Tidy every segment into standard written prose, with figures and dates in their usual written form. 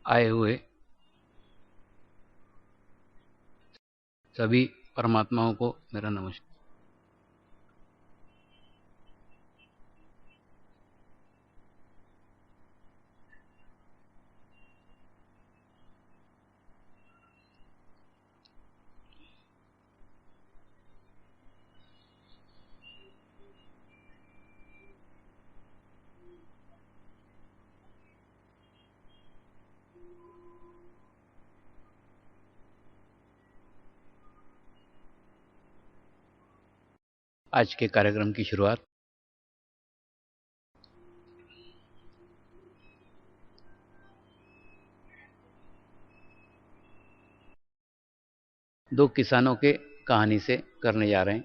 आए हुए सभी परमात्माओं को मेरा नमस्कार। आज के कार्यक्रम की शुरुआत दो किसानों के कहानी से करने जा रहे हैं।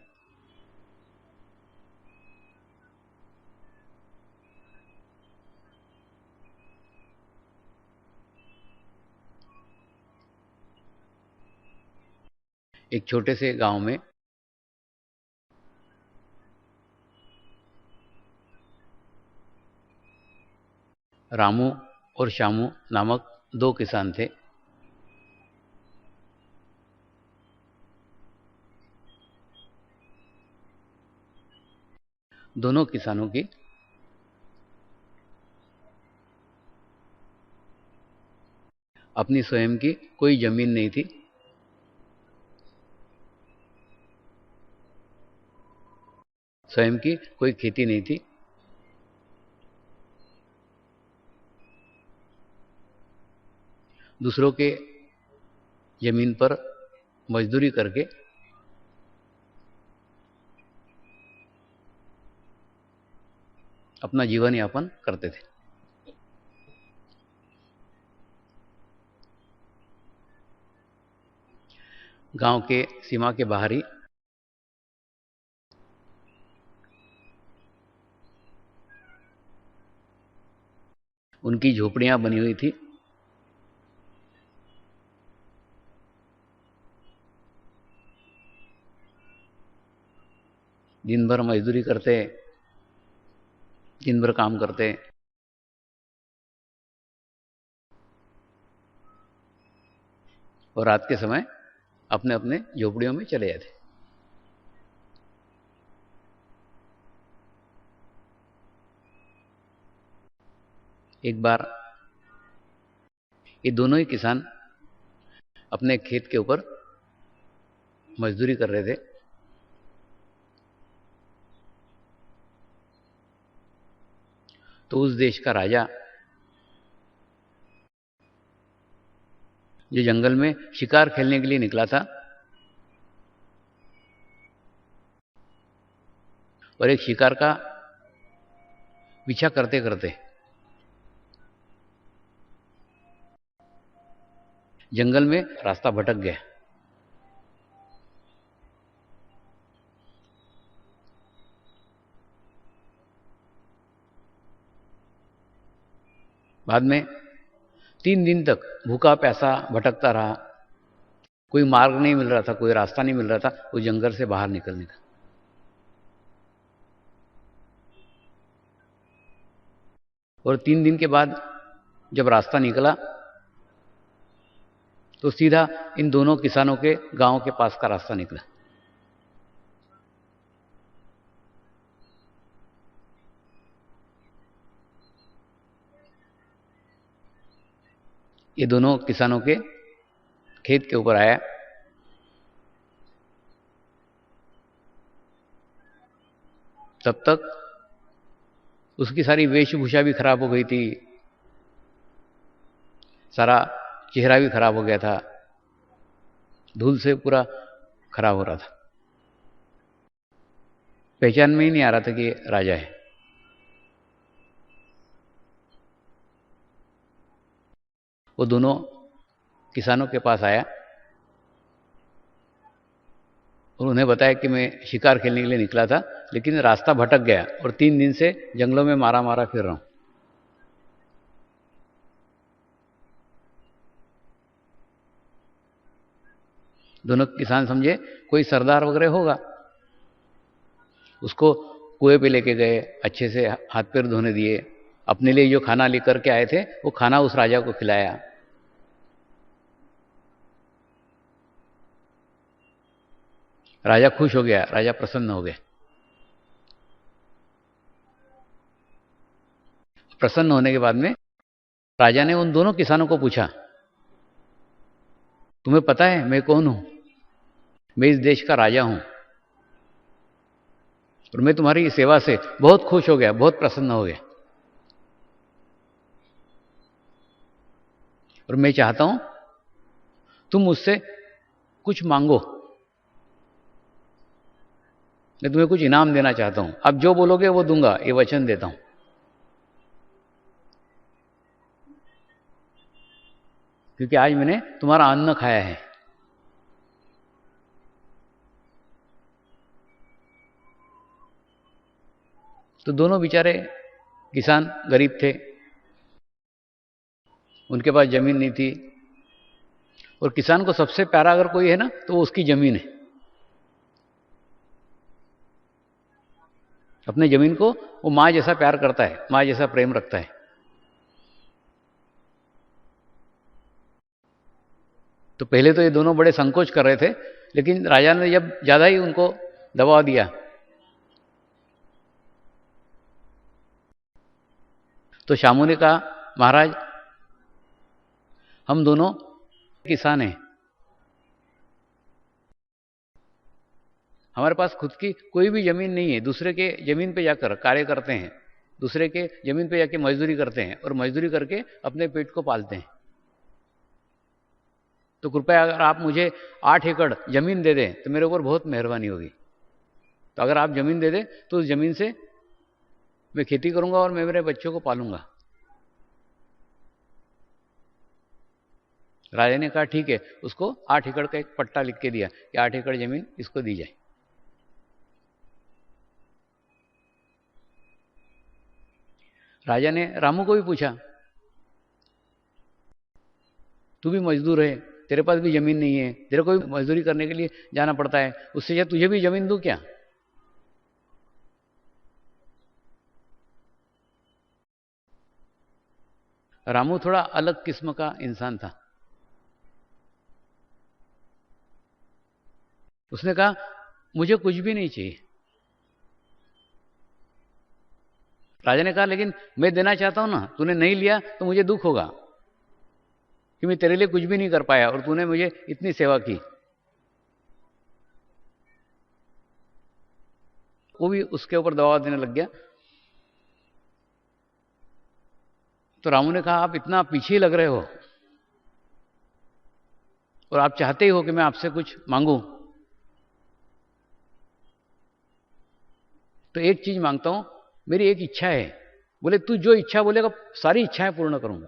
एक छोटे से गांव में रामू और श्यामू नामक दो किसान थे। दोनों किसानों की अपनी स्वयं की कोई जमीन नहीं थी। स्वयं की कोई खेती नहीं थी। दूसरों के जमीन पर मजदूरी करके अपना जीवन यापन करते थे। गांव के सीमा के बाहर ही उनकी झोपड़ियां बनी हुई थी। दिन भर मजदूरी करते, दिन भर काम करते और रात के समय अपने अपने झोपड़ियों में चले जाते। एक बार ये दोनों ही किसान अपने खेत के ऊपर मजदूरी कर रहे थे। तो उस देश का राजा जो जंगल में शिकार खेलने के लिए निकला था और एक शिकार का पीछा करते करते जंगल में रास्ता भटक गया। बाद में 3 दिन तक भूखा प्यासा भटकता रहा। कोई मार्ग नहीं मिल रहा था, कोई रास्ता नहीं मिल रहा था उस जंगल से बाहर निकलने का। और 3 दिन के बाद जब रास्ता निकला तो सीधा इन दोनों किसानों के गांव के पास का रास्ता निकला। ये दोनों किसानों के खेत के ऊपर आया। तब तक उसकी सारी वेशभूषा भी खराब हो गई थी, सारा चेहरा भी खराब हो गया था, धूल से पूरा खराब हो रहा था। पहचान में ही नहीं आ रहा था कि ये राजा है। वो दोनों किसानों के पास आया और उन्हें बताया कि मैं शिकार खेलने के लिए निकला था, लेकिन रास्ता भटक गया और 3 दिन से जंगलों में मारा मारा फिर रहा हूं। दोनों किसान समझे कोई सरदार वगैरह होगा। उसको कुएं पे लेके गए, अच्छे से हाथ पैर धोने दिए, अपने लिए जो खाना लेकर के आए थे वो खाना उस राजा को खिलाया। राजा खुश हो गया, राजा प्रसन्न हो गया। प्रसन्न होने के बाद में राजा ने उन दोनों किसानों को पूछा, तुम्हें पता है मैं कौन हूं? मैं इस देश का राजा हूं और मैं तुम्हारी सेवा से बहुत खुश हो गया, बहुत प्रसन्न हो गया, और मैं चाहता हूं तुम मुझसे कुछ मांगो, मैं तुम्हें कुछ इनाम देना चाहता हूं, आप जो बोलोगे वो दूंगा, ये वचन देता हूं। क्योंकि आज मैंने तुम्हारा अन्न खाया है। तो दोनों बेचारे किसान गरीब थे, उनके पास जमीन नहीं थी, और किसान को सबसे प्यारा अगर कोई है ना तो वो उसकी जमीन है। अपने जमीन को वो माँ जैसा प्यार करता है, माँ जैसा प्रेम रखता है। तो पहले तो ये दोनों बड़े संकोच कर रहे थे, लेकिन राजा ने जब ज्यादा ही उनको दबाव दिया तो शामू ने कहा, महाराज हम दोनों किसान हैं, हमारे पास खुद की कोई भी जमीन नहीं है, दूसरे के जमीन पे जाकर कार्य करते हैं, दूसरे के जमीन पे जाके मजदूरी करते हैं और मजदूरी करके अपने पेट को पालते हैं। तो कृपया अगर आप मुझे 8 एकड़ जमीन दे दें तो मेरे ऊपर बहुत मेहरबानी होगी। तो अगर आप जमीन दे दें तो उस जमीन से मैं खेती करूंगा और मैं मेरे बच्चों को पालूंगा। राजा ने कहा ठीक है, उसको 8 एकड़ का एक पट्टा लिख के दिया कि 8 एकड़ जमीन इसको दी जाए। राजा ने रामू को भी पूछा, तू भी मजदूर है, तेरे पास भी जमीन नहीं है, तेरे को भी मजदूरी करने के लिए जाना पड़ता है, उससे या तुझे भी जमीन दूं क्या? रामू थोड़ा अलग किस्म का इंसान था। उसने कहा मुझे कुछ भी नहीं चाहिए। राजा ने कहा लेकिन मैं देना चाहता हूं ना, तूने नहीं लिया तो मुझे दुख होगा कि मैं तेरे लिए कुछ भी नहीं कर पाया और तूने मुझे इतनी सेवा की। वो भी उसके ऊपर दबाव देने लग गया। तो रामू ने कहा आप इतना पीछे लग रहे हो और आप चाहते ही हो कि मैं आपसे कुछ मांगू, तो एक चीज मांगता हूं, मेरी एक इच्छा है। बोले तू जो इच्छा बोलेगा सारी इच्छाएं पूर्ण करूंगा।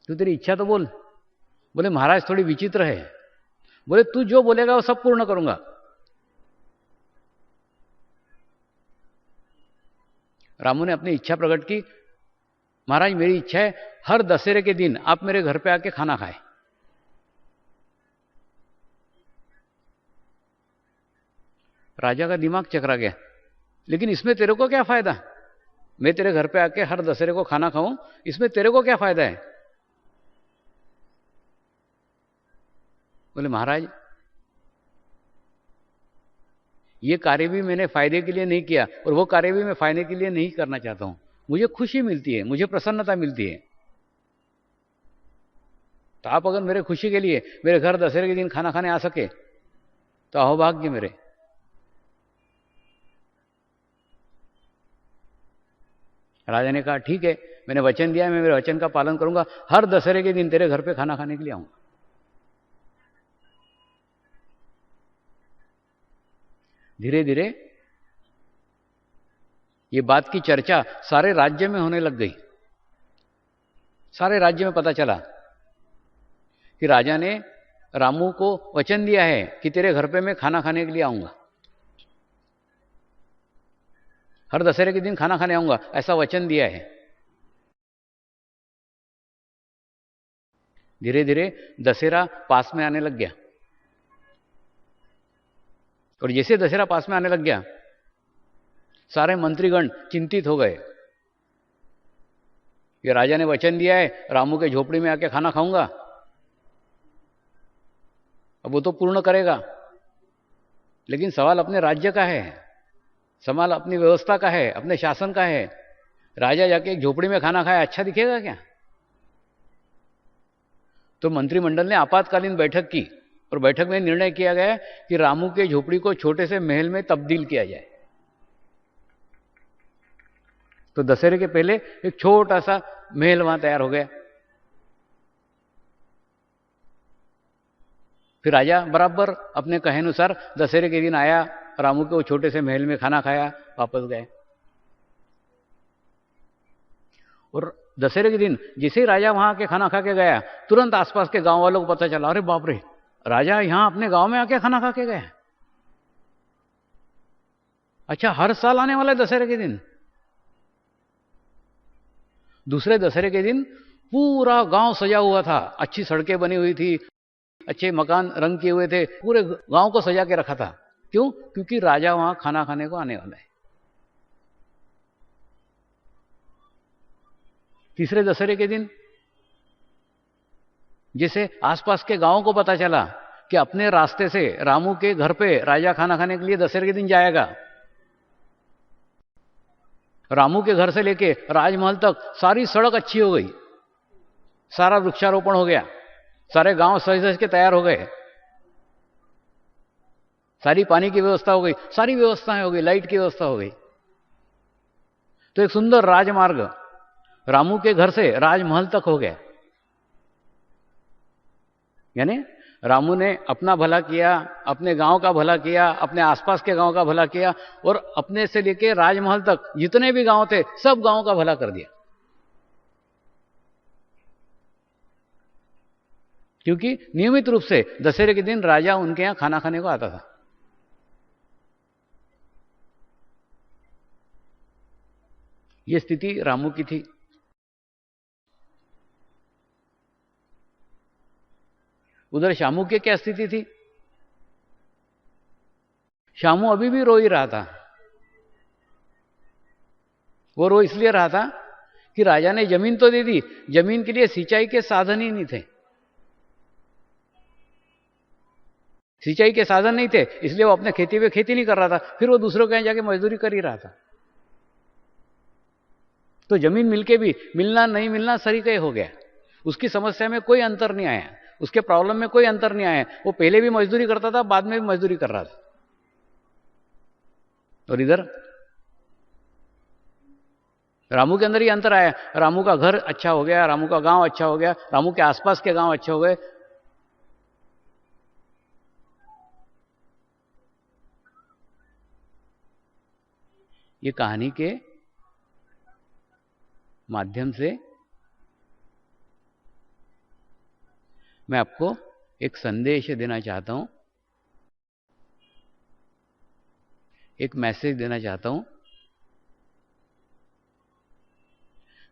तू तेरी इच्छा तो बोल। बोले महाराज थोड़ी विचित्र है। बोले तू जो बोलेगा वो सब पूर्ण करूंगा। रामू ने अपनी इच्छा प्रकट की, महाराज मेरी इच्छा है हर दशहरे के दिन आप मेरे घर पे आके खाना खाएं। राजा का दिमाग चकरा गया, लेकिन इसमें तेरे को क्या फायदा? मैं तेरे घर पे आके हर दशहरे को खाना खाऊं, इसमें तेरे को क्या फायदा है? बोले महाराज ये कार्य भी मैंने फायदे के लिए नहीं किया और वो कार्य भी मैं फायदे के लिए नहीं करना चाहता हूं। मुझे खुशी मिलती है, मुझे प्रसन्नता मिलती है। तो आप अगर मेरे खुशी के लिए मेरे घर दशहरे के दिन खाना खाने आ सके तो अहोभाग्य मेरे। राजा ने कहा ठीक है, मैंने वचन दिया है, मैं मेरे वचन का पालन करूंगा, हर दशहरे के दिन तेरे घर पे खाना खाने के लिए आऊंगा। धीरे धीरे ये बात की चर्चा सारे राज्य में होने लग गई। सारे राज्य में पता चला कि राजा ने रामू को वचन दिया है कि तेरे घर पे मैं खाना खाने के लिए आऊंगा, हर दशहरे के दिन खाना खाने आऊंगा, ऐसा वचन दिया है। धीरे धीरे दशहरा पास में आने लग गया और जैसे दशहरा पास में आने लग गया सारे मंत्रीगण चिंतित हो गए। ये राजा ने वचन दिया है रामू के झोपड़ी में आके खाना खाऊंगा, अब वो तो पूर्ण करेगा, लेकिन सवाल अपने राज्य का है, सवाल अपनी व्यवस्था का है, अपने शासन का है। राजा जाके एक झोपड़ी में खाना खाया, अच्छा दिखेगा क्या? तो मंत्रिमंडल ने आपातकालीन बैठक की और बैठक में निर्णय किया गया कि रामू के झोपड़ी को छोटे से महल में तब्दील किया जाए। तो दशहरे के पहले एक छोटा सा महल वहां तैयार हो गया। फिर राजा बराबर अपने कहे अनुसार दशहरे के दिन आया, रामू के वो छोटे से महल में खाना खाया, वापस गए। और दशहरे के दिन जैसे ही राजा वहां आके खाना खा के गया, तुरंत आसपास के गांव वालों को पता चला, अरे बाप रे, राजा यहां अपने गांव में आके खाना खा के गए। अच्छा, हर साल आने वाला है दशहरे के दिन। दूसरे दशहरे के दिन पूरा गांव सजा हुआ था, अच्छी सड़कें बनी हुई थी, अच्छे मकान रंग किए हुए थे, पूरे गांव को सजा के रखा था। क्यों? क्योंकि राजा वहां खाना खाने को आने वाला है। तीसरे दशहरे के दिन जैसे आसपास के गांवों को पता चला कि अपने रास्ते से रामू के घर पे राजा खाना खाने के लिए दशहरे के दिन जाएगा, रामू के घर से लेके राजमहल तक सारी सड़क अच्छी हो गई, सारा वृक्षारोपण हो गया, सारे गांव सज सज के तैयार हो गए, सारी पानी की व्यवस्था हो गई, सारी व्यवस्थाएं हो गई, लाइट की व्यवस्था हो गई। तो एक सुंदर राजमार्ग रामू के घर से राजमहल तक हो गया। यानी रामू ने अपना भला किया, अपने गांव का भला किया, अपने आसपास के गांव का भला किया, और अपने से लेके राजमहल तक जितने भी गांव थे सब गांवों का भला कर दिया। क्योंकि नियमित रूप से दशहरे के दिन राजा उनके यहां खाना खाने को आता था। यह स्थिति रामू की थी। उधर शामू की क्या स्थिति थी? शामू अभी भी रो ही रहा था। वो रो इसलिए रहा था कि राजा ने जमीन तो दे दी, जमीन के लिए सिंचाई के साधन ही नहीं थे, सिंचाई के साधन नहीं थे, इसलिए वो अपने खेती पे खेती नहीं कर रहा था, फिर वो दूसरों के यहां जाके मजदूरी कर ही रहा था। तो जमीन मिलके भी मिलना नहीं मिलना सरीका हो गया। उसकी समस्या में कोई अंतर नहीं आया, उसके प्रॉब्लम में कोई अंतर नहीं आया। वो पहले भी मजदूरी करता था, बाद में भी मजदूरी कर रहा था। और इधर रामू के अंदर ही अंतर आया। रामू का घर अच्छा हो गया, रामू का गांव अच्छा हो गया, रामू के आसपास के गांव अच्छे हो गए। ये कहानी के माध्यम से मैं आपको एक संदेश देना चाहता हूं, एक मैसेज देना चाहता हूं।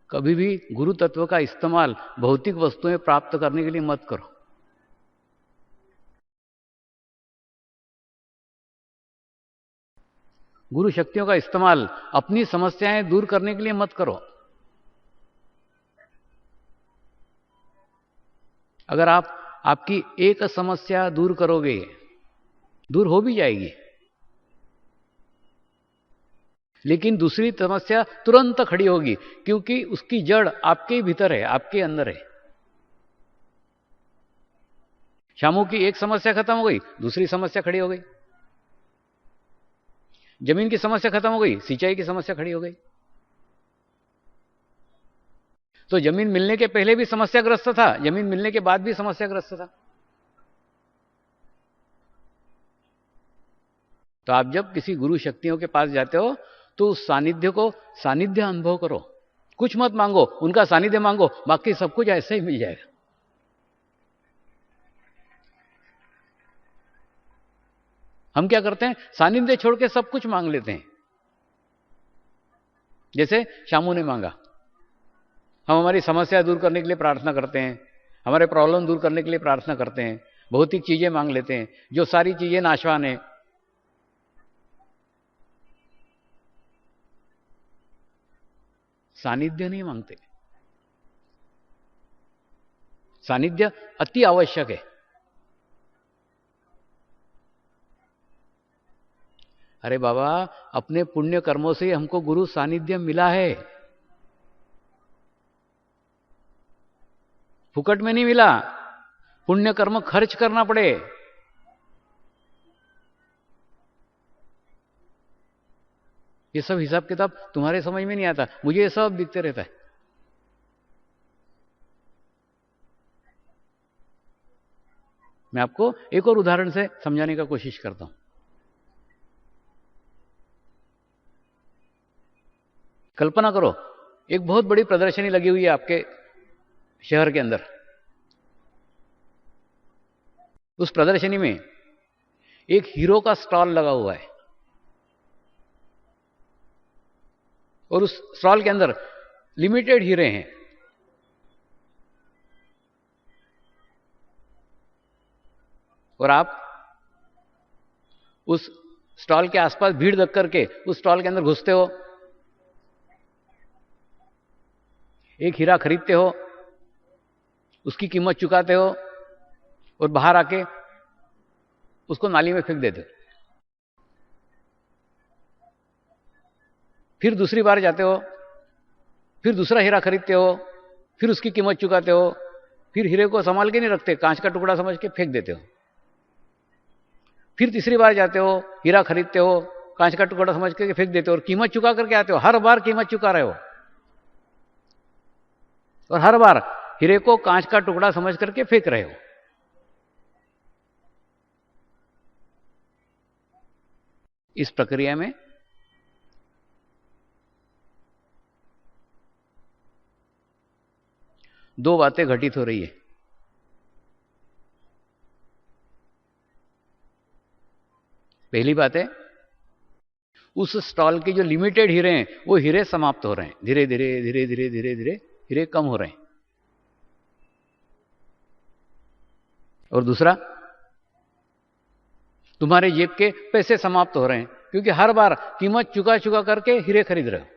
कभी भी गुरु तत्व का इस्तेमाल भौतिक वस्तुएं प्राप्त करने के लिए मत करो। गुरु शक्तियों का इस्तेमाल अपनी समस्याएं दूर करने के लिए मत करो। अगर आप आपकी एक समस्या दूर करोगे, दूर हो भी जाएगी, लेकिन दूसरी समस्या तुरंत खड़ी होगी, क्योंकि उसकी जड़ आपके ही भीतर है, आपके अंदर है। शामू की एक समस्या खत्म हो गई, दूसरी समस्या खड़ी हो गई। जमीन की समस्या खत्म हो गई, सिंचाई की समस्या खड़ी हो गई। तो जमीन मिलने के पहले भी समस्याग्रस्त था, जमीन मिलने के बाद भी समस्याग्रस्त था। तो आप जब किसी गुरु शक्तियों के पास जाते हो तो उस सानिध्य को सानिध्य अनुभव करो। कुछ मत मांगो, उनका सानिध्य मांगो, बाकी सब कुछ ऐसे ही मिल जाएगा। हम क्या करते हैं, सानिध्य छोड़ के सब कुछ मांग लेते हैं। जैसे शामू ने मांगा, हम हमारी समस्या दूर करने के लिए प्रार्थना करते हैं, हमारे प्रॉब्लम दूर करने के लिए प्रार्थना करते हैं, भौतिक चीजें मांग लेते हैं, जो सारी चीजें नाशवान है। सानिध्य नहीं मांगते। सानिध्य अति आवश्यक है। अरे बाबा, अपने पुण्य कर्मों से हमको गुरु सानिध्य मिला है, फुकट में नहीं मिला। पुण्य कर्म खर्च करना पड़े। ये सब हिसाब किताब तुम्हारे समझ में नहीं आता, मुझे ये सब दिखते रहता है। मैं आपको एक और उदाहरण से समझाने का कोशिश करता हूं। कल्पना करो, एक बहुत बड़ी प्रदर्शनी लगी हुई है आपके शहर के अंदर। उस प्रदर्शनी में एक हीरो का स्टॉल लगा हुआ है और उस स्टॉल के अंदर लिमिटेड हीरे हैं। और आप उस स्टॉल के आसपास भीड़ देख करके उस स्टॉल के अंदर घुसते हो, एक हीरा खरीदते हो, उसकी कीमत चुकाते हो और बाहर आके उसको नाली में फेंक देते हो। फिर दूसरी बार जाते हो, फिर दूसरा हीरा खरीदते हो, फिर उसकी कीमत चुकाते हो, फिर हीरे को संभाल के नहीं रखते, कांच का टुकड़ा समझ के फेंक देते हो। फिर तीसरी बार जाते हो, हीरा खरीदते हो, कांच का टुकड़ा समझ के फेंक देते हो और कीमत चुका करके आते हो। हर बार कीमत चुका रहे हो और हर बार हीरे को कांच का टुकड़ा समझ करके फेंक रहे हो। इस प्रक्रिया में दो बातें घटित हो रही है। पहली बात है, उस स्टॉल के जो लिमिटेड हीरे हैं वो हीरे समाप्त हो रहे हैं, धीरे धीरे धीरे धीरे धीरे धीरे हीरे कम हो रहे हैं। और दूसरा, तुम्हारे जेब के पैसे समाप्त हो रहे हैं, क्योंकि हर बार कीमत चुका चुका करके हीरे खरीद रहे हो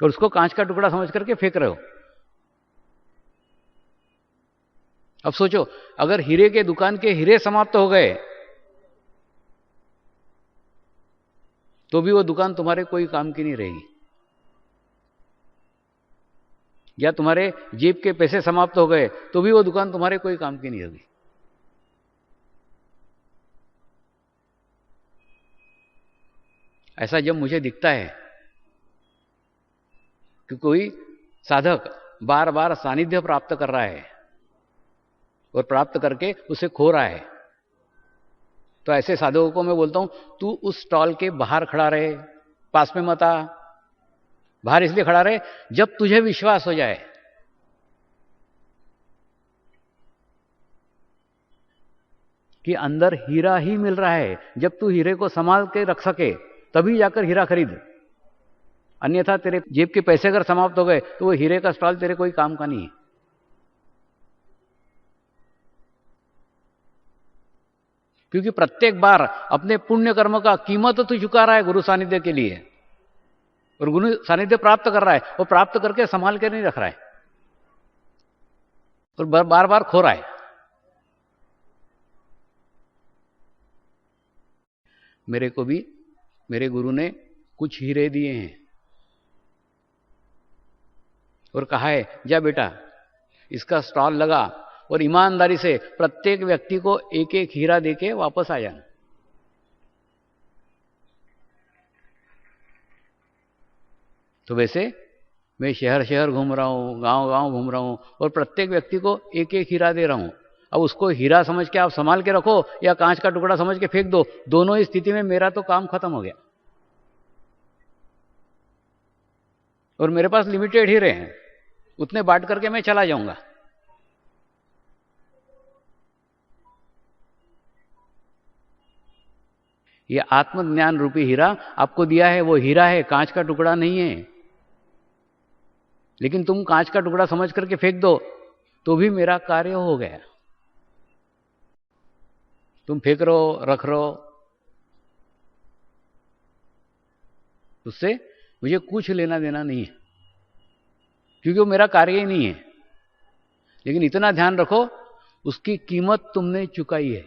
और उसको कांच का टुकड़ा समझ करके फेंक रहे हो। अब सोचो, अगर हीरे के दुकान के हीरे समाप्त हो गए तो भी वो दुकान तुम्हारे कोई काम की नहीं रहेगी, या तुम्हारे जेब के पैसे समाप्त हो गए तो भी वो दुकान तुम्हारे कोई काम की नहीं होगी। ऐसा जब मुझे दिखता है कि कोई साधक बार बार सानिध्य प्राप्त कर रहा है और प्राप्त करके उसे खो रहा है, तो ऐसे साधकों को मैं बोलता हूं, तू उस स्टॉल के बाहर खड़ा रहे, पास में मत आ। बाहर इसलिए खड़ा रहे जब तुझे विश्वास हो जाए कि अंदर हीरा ही मिल रहा है। जब तू हीरे को संभाल के रख सके तभी जाकर हीरा खरीद, अन्यथा तेरे जेब के पैसे अगर समाप्त हो गए तो वो हीरे का स्टॉल तेरे कोई काम का नहीं है। क्योंकि प्रत्येक बार अपने पुण्य कर्म का कीमत तो चुका रहा है गुरु सानिध्य के लिए, और गुरु सानिध्य प्राप्त कर रहा है, वो प्राप्त करके संभाल के नहीं रख रहा है और बार बार खो रहा है। मेरे को भी मेरे गुरु ने कुछ हीरे दिए हैं और कहा है, जा बेटा इसका स्टॉल लगा और ईमानदारी से प्रत्येक व्यक्ति को एक एक हीरा देके वापस आ जाना। तो वैसे मैं शहर शहर घूम रहा हूं, गांव गांव घूम रहा हूं और प्रत्येक व्यक्ति को एक एक हीरा दे रहा हूं। अब उसको हीरा समझ के आप संभाल के रखो या कांच का टुकड़ा समझ के फेंक दो, दोनों ही स्थिति में मेरा तो काम खत्म हो गया और मेरे पास लिमिटेड हीरे हैं, उतने बांट करके मैं चला जाऊंगा। ये आत्मज्ञान रूपी हीरा आपको दिया है, वो हीरा है, कांच का टुकड़ा नहीं है। लेकिन तुम कांच का टुकड़ा समझ करके फेंक दो तो भी मेरा कार्य हो गया। तुम फेंक रहो, रख रहो, उससे मुझे कुछ लेना देना नहीं है, क्योंकि वो मेरा कार्य ही नहीं है। लेकिन इतना ध्यान रखो, उसकी कीमत तुमने चुकाई है।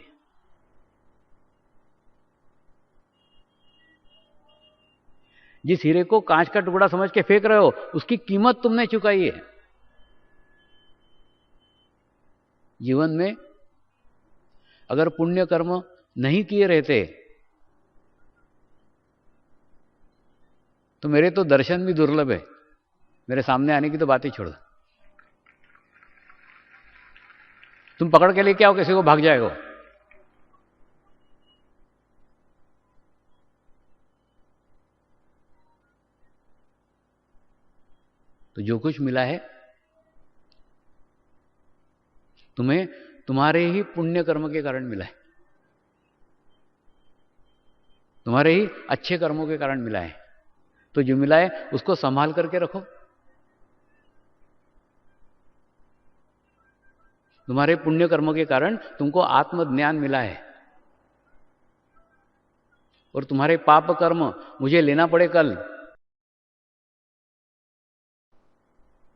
जिस हीरे को कांच का टुकड़ा समझ के फेंक रहे हो, उसकी कीमत तुमने चुकाई है। जीवन में अगर पुण्य कर्म नहीं किए रहते तो मेरे तो दर्शन भी दुर्लभ है, मेरे सामने आने की तो बात ही छोड़ दो। तुम पकड़ के लेके आओ किसी को, भाग जाएगा। तो जो कुछ मिला है तुम्हें तुम्हारे ही पुण्य कर्म के कारण मिला है, तुम्हारे ही अच्छे कर्मों के कारण मिला है। तो जो मिला है उसको संभाल करके रखो। तुम्हारे पुण्य कर्मों के कारण तुमको आत्मज्ञान मिला है, और तुम्हारे पाप कर्म मुझे लेना पड़े कल,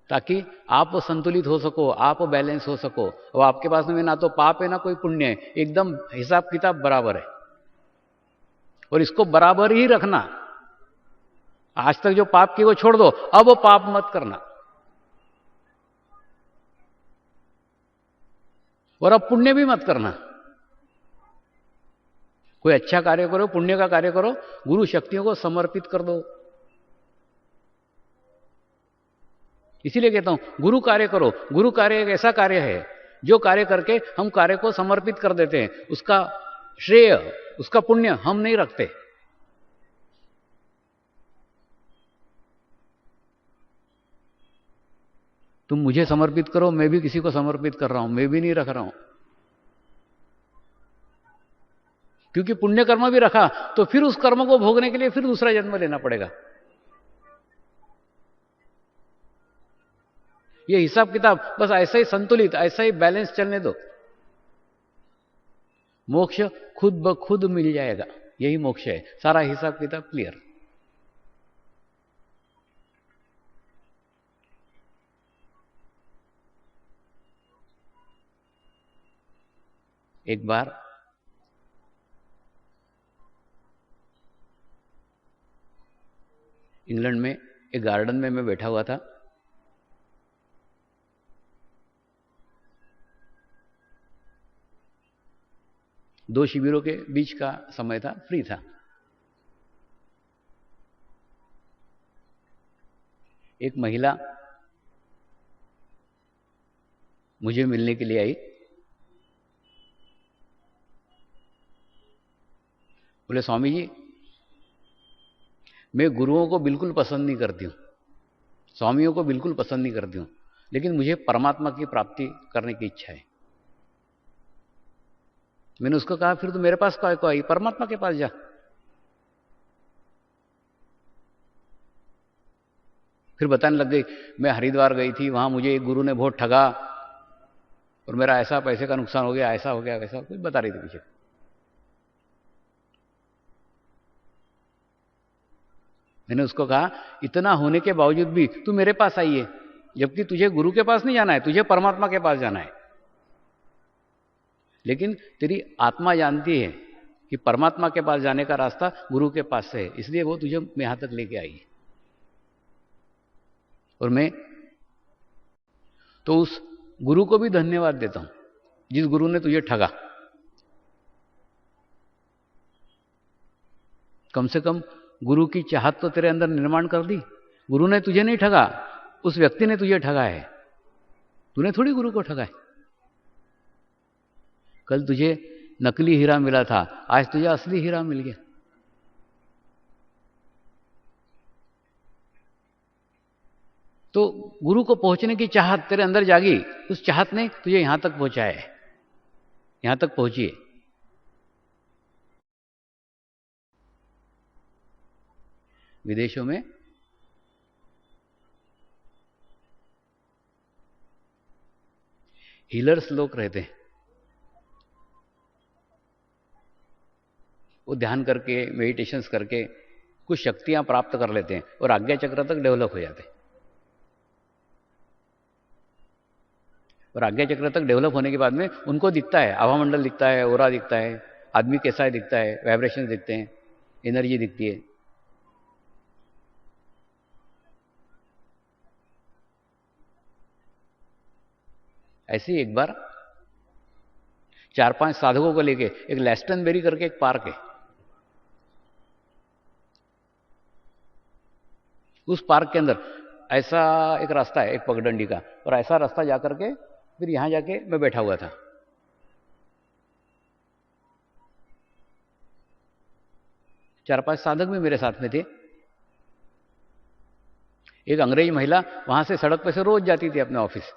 ताकि आप संतुलित हो सको, आप बैलेंस हो सको। और आपके पास में ना तो पाप है ना कोई पुण्य है, एकदम हिसाब किताब बराबर है, और इसको बराबर ही रखना। आज तक जो पाप किए वो छोड़ दो, अब वो पाप मत करना, और अब पुण्य भी मत करना। कोई अच्छा कार्य करो, पुण्य का कार्य करो, गुरु शक्तियों को समर्पित कर दो। इसीलिए कहता हूं गुरु कार्य करो। गुरु कार्य एक ऐसा कार्य है जो कार्य करके हम कार्य को समर्पित कर देते हैं, उसका श्रेय, उसका पुण्य हम नहीं रखते। तुम मुझे समर्पित करो, मैं भी किसी को समर्पित कर रहा हूं, मैं भी नहीं रख रहा हूं। क्योंकि पुण्य कर्म भी रखा तो फिर उस कर्म को भोगने के लिए फिर दूसरा जन्म लेना पड़ेगा। ये हिसाब किताब बस ऐसा ही संतुलित, ऐसा ही बैलेंस चलने दो, मोक्ष खुद ब खुद मिल जाएगा। यही मोक्ष है, सारा हिसाब किताब क्लियर। एक बार इंग्लैंड में एक गार्डन में मैं बैठा हुआ था। दो शिविरों के बीच का समय था, फ्री था। एक महिला मुझे मिलने के लिए आई। बोले स्वामी जी, मैं गुरुओं को बिल्कुल पसंद नहीं करती हूं, स्वामियों को बिल्कुल पसंद नहीं करती हूं, लेकिन मुझे परमात्मा की प्राप्ति करने की इच्छा है। मैंने उसको कहा फिर तो मेरे पास काय को आई, परमात्मा के पास जा। फिर बताने लग गई, मैं हरिद्वार गई थी, वहां मुझे एक गुरु ने बहुत ठगा और मेरा ऐसा पैसे का नुकसान हो गया, ऐसा हो गया, वैसा, कुछ बता रही थी पीछे। मैंने उसको कहा इतना होने के बावजूद भी तू मेरे पास आई है, जबकि तुझे गुरु के पास नहीं जाना है, तुझे परमात्मा के पास जाना है। लेकिन तेरी आत्मा जानती है कि परमात्मा के पास जाने का रास्ता गुरु के पास से है, इसलिए वो तुझे यहां तक लेके आई है। और मैं तो उस गुरु को भी धन्यवाद देता हूं जिस गुरु ने तुझे ठगा। कम से कम गुरु की चाहत तो तेरे अंदर निर्माण कर दी। गुरु ने तुझे नहीं ठगा, उस व्यक्ति ने तुझे ठगा है, तूने थोड़ी गुरु को ठगा है। कल तुझे नकली हीरा मिला था, आज तुझे असली हीरा मिल गया। तो गुरु को पहुंचने की चाहत तेरे अंदर जागी, उस चाहत ने तुझे यहां तक पहुंचाया है, यहां तक पहुंची है। विदेशों में हीलर्स लोग रहते हैं, वो ध्यान करके, मेडिटेशंस करके कुछ शक्तियां प्राप्त कर लेते हैं और आज्ञा चक्र तक डेवलप हो जाते हैं। और आज्ञा चक्र तक डेवलप होने के बाद में उनको दिखता है, आभामंडल दिखता है, ओरा दिखता है, आदमी कैसा है दिखता है, वाइब्रेशन दिखते हैं, एनर्जी दिखती है। ऐसे ही एक बार 4-5 साधकों को लेके एक लेस्टनबेरी करके एक पार्क है, उस पार्क के अंदर ऐसा एक रास्ता है, एक पगडंडी का, और ऐसा रास्ता जाकर के फिर यहां जाके मैं बैठा हुआ था। 4-5 साधक भी मेरे साथ में थे। एक अंग्रेज महिला वहां से सड़क पे से रोज जाती थी अपने ऑफिस।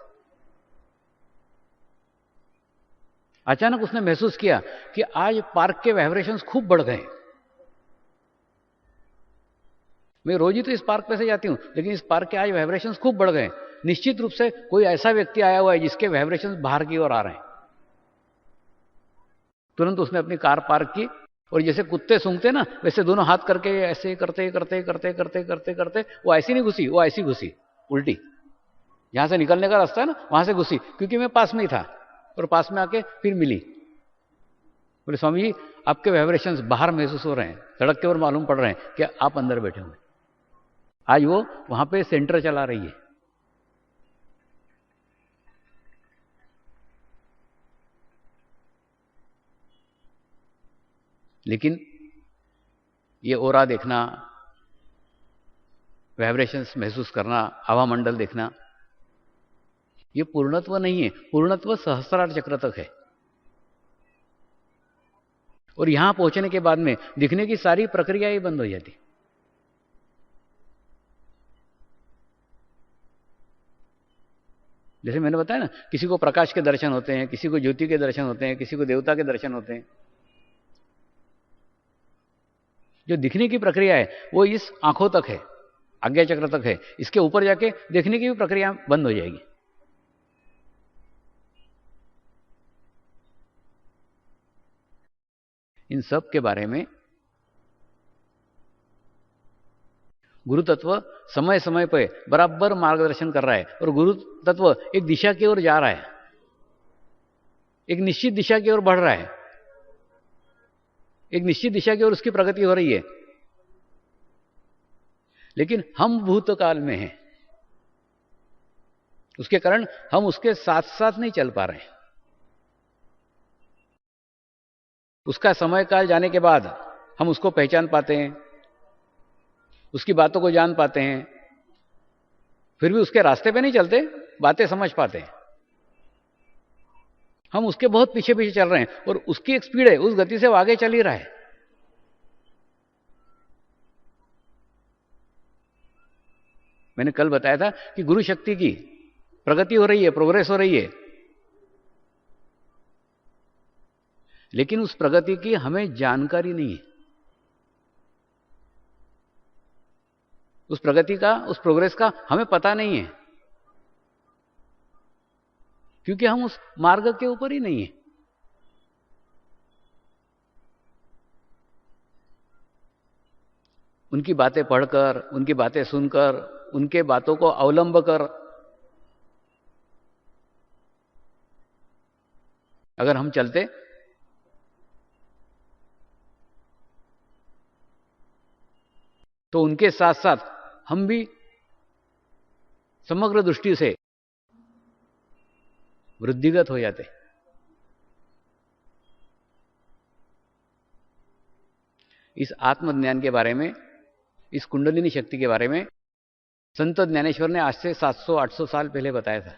अचानक उसने महसूस किया कि आज पार्क के वाइब्रेशंस खूब बढ़ गए। मैं रोज ही तो इस पार्क पे से जाती हूं, लेकिन इस पार्क के आज वाइब्रेशंस खूब बढ़ गए। निश्चित रूप से कोई ऐसा व्यक्ति आया हुआ है जिसके वाइब्रेशंस बाहर की ओर आ रहे हैं। तुरंत उसने अपनी कार पार्क की और जैसे कुत्ते सूंघते ना, वैसे दोनों हाथ करके ऐसे करते करते करते करते करते करते वो ऐसी नहीं घुसी, वो ऐसी घुसी उल्टी, जहां से निकलने का रास्ता है ना वहां से घुसी, क्योंकि मैं पास में ही था और पास में आके फिर मिली। बोले स्वामी जी आपके वाइब्रेशंस बाहर महसूस हो रहे हैं, सड़क के ऊपर मालूम पड़ रहे हैं कि आप अंदर बैठे हुए। आज वो वहां पे सेंटर चला रही है। लेकिन ये ओरा देखना, वाइब्रेशंस महसूस करना, हवा मंडल देखना, ये पूर्णत्व नहीं है। पूर्णत्व सहस्त्रार चक्र तक है। और यहां पहुंचने के बाद में दिखने की सारी प्रक्रिया ही बंद हो जाती। जैसे मैंने बताया ना, किसी को प्रकाश के दर्शन होते हैं, किसी को ज्योति के दर्शन होते हैं, किसी को देवता के दर्शन होते हैं। जो दिखने की प्रक्रिया है वो इस आंखों तक है, आज्ञा चक्र तक है। इसके ऊपर जाके देखने की भी प्रक्रिया बंद हो जाएगी। इन सब के बारे में गुरु तत्व समय समय पर बराबर मार्गदर्शन कर रहा है। और गुरु तत्व एक दिशा की ओर जा रहा है, एक निश्चित दिशा की ओर बढ़ रहा है, एक निश्चित दिशा की ओर उसकी प्रगति हो रही है। लेकिन हम भूतकाल में हैं, उसके कारण हम उसके साथ साथ नहीं चल पा रहे हैं। उसका समय काल जाने के बाद हम उसको पहचान पाते हैं, उसकी बातों को जान पाते हैं, फिर भी उसके रास्ते पे नहीं चलते, बातें समझ पाते हैं। हम उसके बहुत पीछे पीछे चल रहे हैं और उसकी एक स्पीड है, उस गति से वो आगे चल ही रहा है। मैंने कल बताया था कि गुरु शक्ति की प्रगति हो रही है, प्रोग्रेस हो रही है, लेकिन उस प्रगति की हमें जानकारी नहीं है। उस प्रगति का, उस प्रोग्रेस का हमें पता नहीं है, क्योंकि हम उस मार्ग के ऊपर ही नहीं है। उनकी बातें पढ़कर, उनकी बातें सुनकर, उनके बातों को अवलंब कर अगर हम चलते तो उनके साथ साथ हम भी समग्र दृष्टि से वृद्धिगत हो जाते। इस आत्मज्ञान के बारे में, इस कुंडलिनी शक्ति के बारे में संत ज्ञानेश्वर ने आज से 700-800 साल पहले बताया था।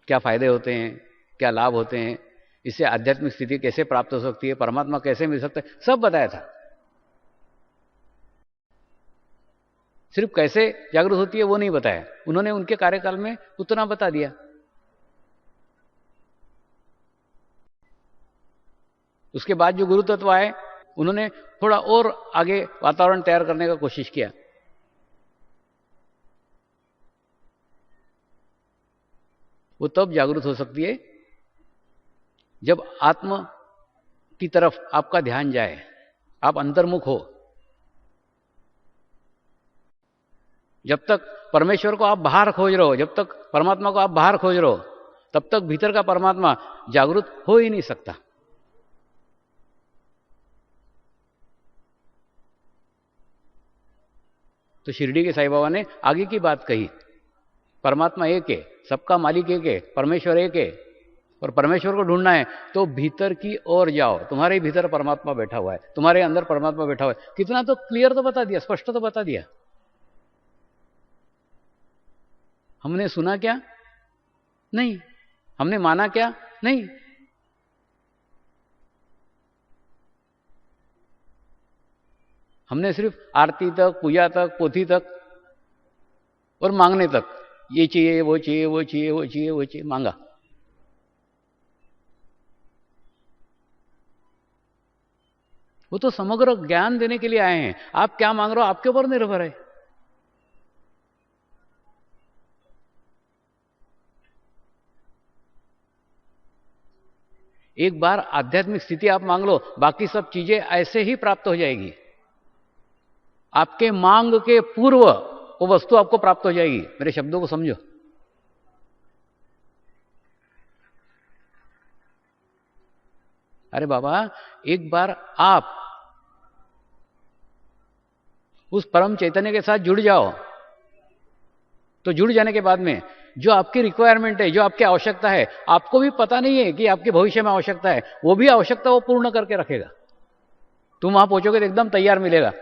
क्या फायदे होते हैं, क्या लाभ होते हैं, इससे आध्यात्मिक स्थिति कैसे प्राप्त हो सकती है, परमात्मा कैसे मिल सकता है, सब बताया था। सिर्फ कैसे जागृत होती है वो नहीं बताया उन्होंने। उनके कार्यकाल में उतना बता दिया। उसके बाद जो गुरु तत्व आए, उन्होंने थोड़ा और आगे वातावरण तैयार करने का कोशिश किया। वो तब जागृत हो सकती है जब आत्म की तरफ आपका ध्यान जाए, आप अंतर्मुख हो। जब तक परमेश्वर को आप बाहर खोज रहे हो, जब तक परमात्मा को आप बाहर खोज रहे हो, तब तक भीतर का परमात्मा जागृत हो ही नहीं सकता। तो शिरडी के साईं बाबा ने आगे की बात कही, परमात्मा एक है, सबका मालिक एक है, परमेश्वर एक है, और परमेश्वर को ढूंढना है तो भीतर की ओर जाओ, तुम्हारे भीतर परमात्मा बैठा हुआ है, तुम्हारे अंदर परमात्मा बैठा हुआ है। कितना तो क्लियर तो बता दिया, स्पष्ट तो बता दिया। हमने सुना क्या? नहीं। हमने माना क्या? नहीं। हमने सिर्फ आरती तक, पूजा तक, पोथी तक और मांगने तक, ये चाहिए, वो चाहिए, वो चाहिए, वो चाहिए, वो चाहिए, मांगा। वो तो समग्र ज्ञान देने के लिए आए हैं। आप क्या मांग रहे हो आपके ऊपर निर्भर है। एक बार आध्यात्मिक स्थिति आप मांग लो, बाकी सब चीजें ऐसे ही प्राप्त हो जाएगी। आपके मांग के पूर्व वो वस्तु आपको प्राप्त हो जाएगी। मेरे शब्दों को समझो। अरे बाबा, एक बार आप उस परम चैतन्य के साथ जुड़ जाओ, तो जुड़ जाने के बाद में जो आपकी रिक्वायरमेंट है, जो आपकी आवश्यकता है, आपको भी पता नहीं है कि आपके भविष्य में आवश्यकता है, वो भी आवश्यकता वो पूर्ण करके रखेगा। तुम वहां पहुंचोगे तो एकदम तैयार मिलेगा।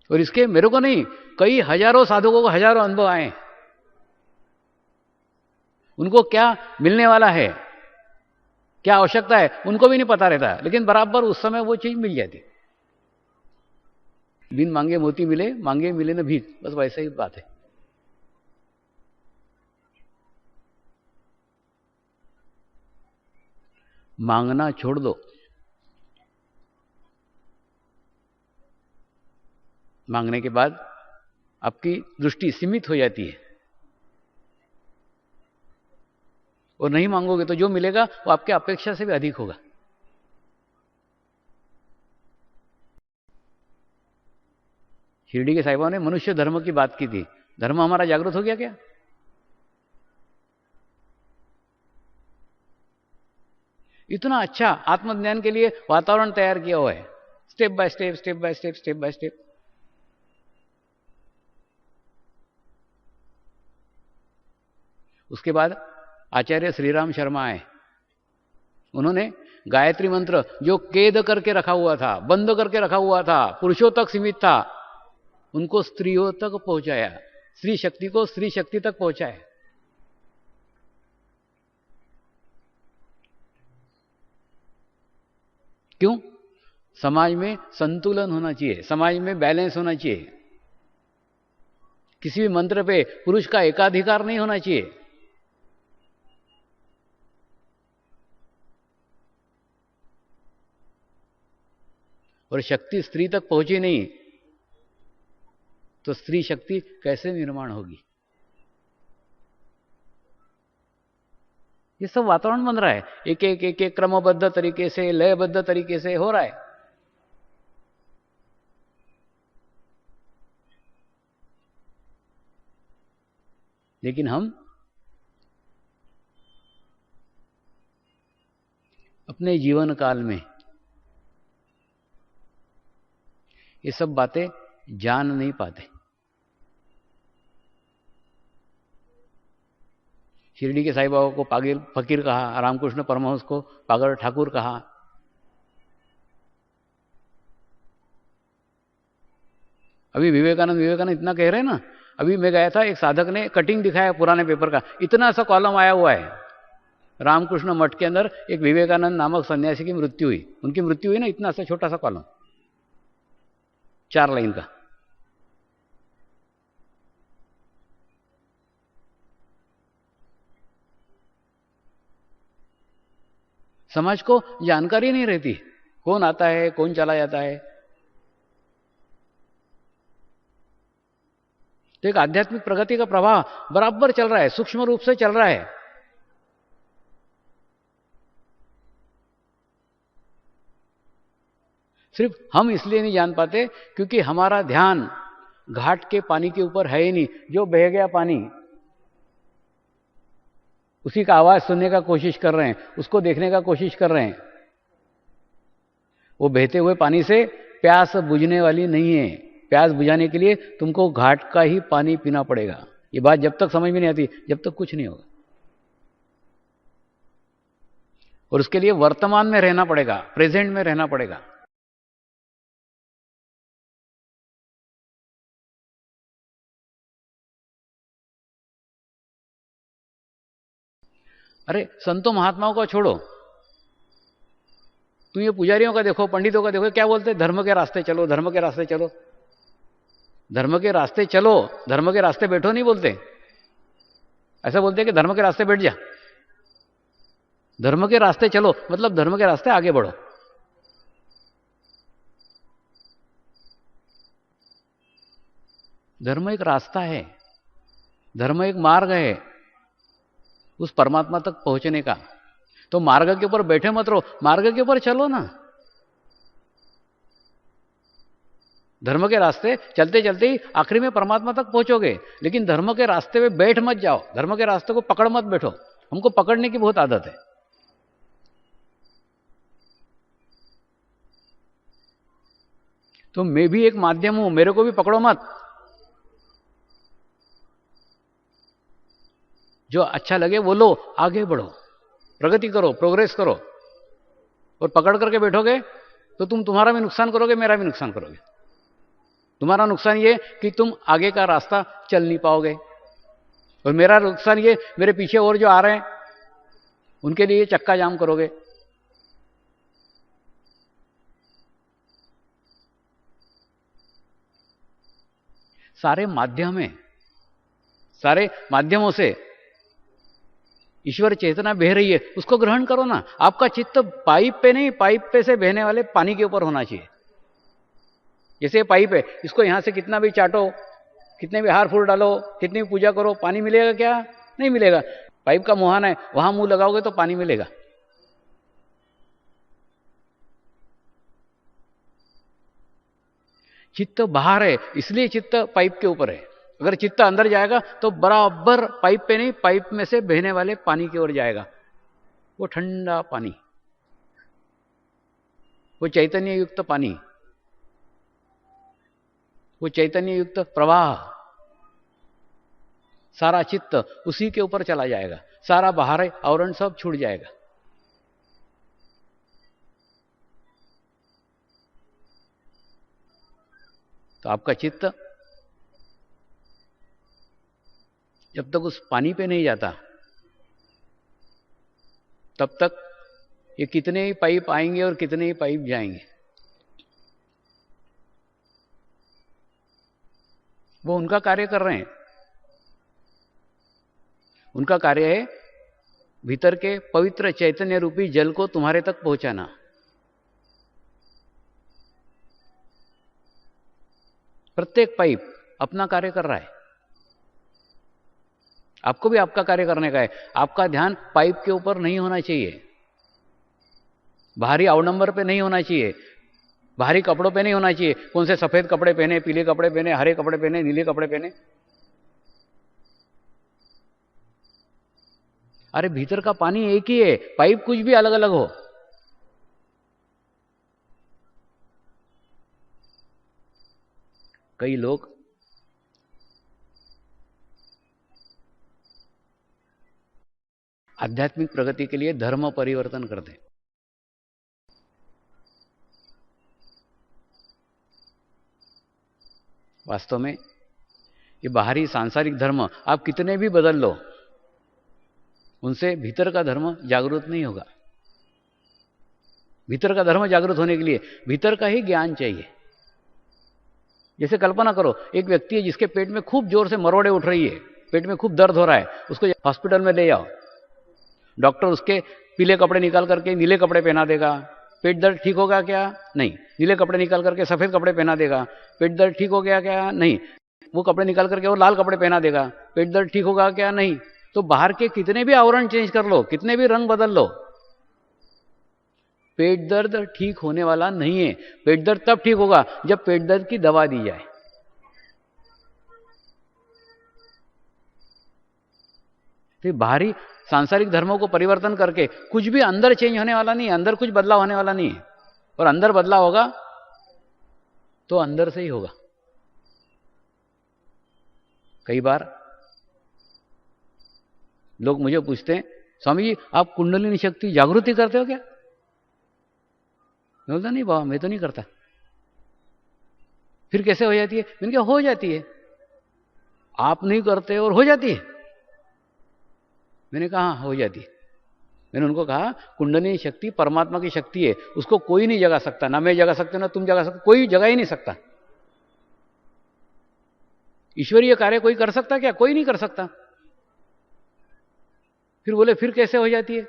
और इसके मेरे को नहीं, कई हजारों साधकों को हजारों अनुभव आए। उनको क्या मिलने वाला है, क्या आवश्यकता है, उनको भी नहीं पता रहता, लेकिन बराबर उस समय वो चीज मिल जाती। बिन मांगे मोती मिले, मांगे मिले न भीख, बस वैसे ही बात है। मांगना छोड़ दो। मांगने के बाद आपकी दृष्टि सीमित हो जाती है, और नहीं मांगोगे तो जो मिलेगा वो आपके अपेक्षा से भी अधिक होगा। शिरडी के साहिबों ने मनुष्य धर्म की बात की थी। धर्म हमारा जागृत हो गया क्या? इतना अच्छा आत्मज्ञान के लिए वातावरण तैयार किया हुआ है, step by step, step by step, step by step. उसके बाद आचार्य श्रीराम शर्मा आए। उन्होंने गायत्री मंत्र जो कैद करके रखा हुआ था, बंद करके रखा हुआ था, पुरुषों तक सीमित था, उनको स्त्रियों तक पहुंचाया, स्त्री शक्ति को स्त्री शक्ति तक पहुंचाया। क्यों? समाज में संतुलन होना चाहिए, समाज में बैलेंस होना चाहिए। किसी भी मंत्र पे पुरुष का एकाधिकार नहीं होना चाहिए। और शक्ति स्त्री तक पहुंची नहीं तो स्त्री शक्ति कैसे निर्माण होगी? ये सब वातावरण बन रहा है, एक एक एक एक क्रमबद्ध तरीके से, लयबद्ध तरीके से हो रहा है। लेकिन हम अपने जीवन काल में ये सब बातें जान नहीं पाते। शिरडी के साईं बाबा को पागल फकीर कहा, रामकृष्ण परमहंस को पागल ठाकुर कहा। अभी विवेकानंद इतना कह रहे हैं ना। अभी मैं गया था, एक साधक ने कटिंग दिखाया पुराने पेपर का, इतना सा कॉलम आया हुआ है। रामकृष्ण मठ के अंदर एक विवेकानंद नामक सन्यासी की मृत्यु हुई, उनकी मृत्यु हुई ना, इतना सा छोटा सा कॉलम, 4 लाइन का। समाज को जानकारी नहीं रहती, कौन आता है, कौन चला जाता है। तो एक आध्यात्मिक प्रगति का प्रवाह बराबर चल रहा है, सूक्ष्म रूप से चल रहा है। सिर्फ हम इसलिए नहीं जान पाते क्योंकि हमारा ध्यान घाट के पानी के ऊपर है ही नहीं। जो बह गया पानी उसी का आवाज सुनने का कोशिश कर रहे हैं, उसको देखने का कोशिश कर रहे हैं। वो बहते हुए पानी से प्यास बुझने वाली नहीं है। प्यास बुझाने के लिए तुमको घाट का ही पानी पीना पड़ेगा। ये बात जब तक समझ में नहीं आती, जब तक कुछ नहीं होगा। और उसके लिए वर्तमान में रहना पड़ेगा, प्रेजेंट में रहना पड़ेगा। अरे संतों महात्माओं को छोड़ो, तुम ये पुजारियों का देखो, पंडितों का देखो, क्या बोलते हैं? धर्म के रास्ते चलो, धर्म के रास्ते चलो। धर्म के रास्ते चलो, धर्म के रास्ते बैठो नहीं बोलते। ऐसा बोलते हैं कि धर्म के रास्ते बैठ जा। धर्म के रास्ते चलो मतलब धर्म के रास्ते आगे बढ़ो। धर्म एक रास्ता है, धर्म एक मार्ग है उस परमात्मा तक पहुंचने का। तो मार्ग के ऊपर बैठे मत रहो, मार्ग के ऊपर चलो ना। धर्म के रास्ते चलते चलते ही आखिरी में परमात्मा तक पहुंचोगे, लेकिन धर्म के रास्ते में बैठ मत जाओ, धर्म के रास्ते को पकड़ मत बैठो। हमको पकड़ने की बहुत आदत है। तो मैं भी एक माध्यम हूं, मेरे को भी पकड़ो मत। जो अच्छा लगे वो लो, आगे बढ़ो, प्रगति करो, प्रोग्रेस करो। और पकड़ करके बैठोगे तो तुम तुम्हारा भी नुकसान करोगे, मेरा भी नुकसान करोगे। तुम्हारा नुकसान ये कि तुम आगे का रास्ता चल नहीं पाओगे, और मेरा नुकसान ये मेरे पीछे और जो आ रहे हैं उनके लिए चक्का जाम करोगे। सारे माध्यम है, सारे माध्यमों से ईश्वर चेतना बह रही है, उसको ग्रहण करो ना। आपका चित्त पाइप पे नहीं, पाइप पे से बहने वाले पानी के ऊपर होना चाहिए। जैसे पाइप है, इसको यहां से कितना भी चाटो, कितने भी हार फूल डालो, कितनी भी पूजा करो, पानी मिलेगा क्या? नहीं मिलेगा। पाइप का मुहाना है, वहां मुंह लगाओगे तो पानी मिलेगा। चित्त बाहर है, इसलिए चित्त पाइप के ऊपर है। अगर चित्त अंदर जाएगा तो बराबर पाइप पे नहीं, पाइप में से बहने वाले पानी की ओर जाएगा। वो ठंडा पानी, वो चैतन्य युक्त पानी, वो चैतन्य युक्त प्रवाह, सारा चित्त उसी के ऊपर चला जाएगा। सारा बाहर आवरण सब छूट जाएगा। तो आपका चित्त जब तक उस पानी पे नहीं जाता, तब तक ये कितने ही पाइप आएंगे और कितने ही पाइप जाएंगे। वो उनका कार्य कर रहे हैं। उनका कार्य है भीतर के पवित्र चैतन्य रूपी जल को तुम्हारे तक पहुंचाना। प्रत्येक पाइप अपना कार्य कर रहा है। आपको भी आपका कार्य करने का है। आपका ध्यान पाइप के ऊपर नहीं होना चाहिए, बाहरी अवनंबर पे नहीं होना चाहिए, बाहरी कपड़ों पे नहीं होना चाहिए। कौन से सफेद कपड़े पहने, पीले कपड़े पहने, हरे कपड़े पहने, नीले कपड़े पहने। अरे भीतर का पानी एक ही है, पाइप कुछ भी अलग अलग हो। कई लोग आध्यात्मिक प्रगति के लिए धर्म परिवर्तन करते हैं। वास्तव में ये बाहरी सांसारिक धर्म आप कितने भी बदल लो, उनसे भीतर का धर्म जागृत नहीं होगा। भीतर का धर्म जागृत होने के लिए भीतर का ही ज्ञान चाहिए। जैसे कल्पना करो, एक व्यक्ति है जिसके पेट में खूब जोर से मरोड़े उठ रही है, पेट में खूब दर्द हो रहा है, उसको हॉस्पिटल में ले जाओ। डॉक्टर उसके पीले कपड़े निकाल करके नीले कपड़े पहना देगा। पेट दर्द ठीक होगा क्या? नहीं। नीले कपड़े निकाल करके सफेद कपड़े पहना देगा। पेट दर्द ठीक हो गया क्या? नहीं। वो कपड़े निकाल करके वो लाल कपड़े पहना देगा। पेट दर्द ठीक होगा क्या? नहीं। तो बाहर के कितने भी आवरण चेंज कर लो, कितने भी रंग बदल लो, पेट दर्द ठीक होने वाला नहीं है। पेट दर्द तब ठीक होगा जब पेट दर्द की दवा दी जाए। तो बाहरी सांसारिक धर्मों को परिवर्तन करके कुछ भी अंदर चेंज होने वाला नहीं है, अंदर कुछ बदलाव होने वाला नहीं है। और अंदर बदलाव होगा तो अंदर से ही होगा। कई बार लोग मुझे पूछते हैं, स्वामी जी आप कुंडलिनी शक्ति जागृति करते हो क्या? मैं बोलता नहीं बाबा, मैं तो नहीं करता। फिर कैसे हो जाती है? मैंने कहा हो जाती है। आप नहीं करते और हो जाती है? मैंने कहा हाँ हो जाती है। मैंने उनको कहा कुंडलिनी शक्ति परमात्मा की शक्ति है, उसको कोई नहीं जगा सकता, ना मैं जगा सकता ना तुम जगा सकते, कोई जगा ही नहीं सकता। ईश्वरीय कार्य कोई कर सकता क्या? कोई नहीं कर सकता। फिर बोले फिर कैसे हो जाती है?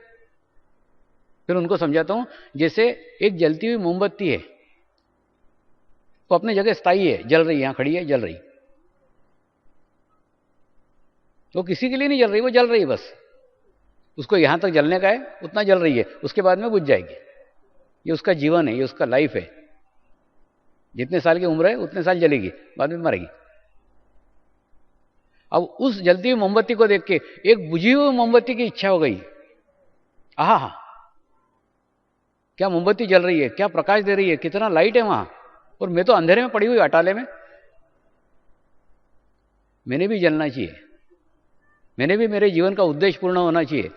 फिर उनको समझाता हूं, जैसे एक जलती हुई मोमबत्ती है, तो अपने जगह स्थायी है, जल रही, यहां खड़ी है, जल रही। तो किसी के लिए नहीं जल रही, वो जल रही बस। उसको यहां तक जलने का है, उतना जल रही है, उसके बाद में बुझ जाएगी। ये उसका जीवन है, ये उसका लाइफ है। जितने साल की उम्र है उतने साल जलेगी, बाद में मरेगी। अब उस जलती हुई मोमबत्ती को देख के एक बुझी हुई मोमबत्ती की इच्छा हो गई। आहा, क्या मोमबत्ती जल रही है, क्या प्रकाश दे रही है, कितना लाइट है वहां, और मैं तो अंधेरे में पड़ी हुई अटाले में। मैंने भी जलना चाहिए, मैंने भी मेरे जीवन का उद्देश्य पूर्ण होना चाहिए,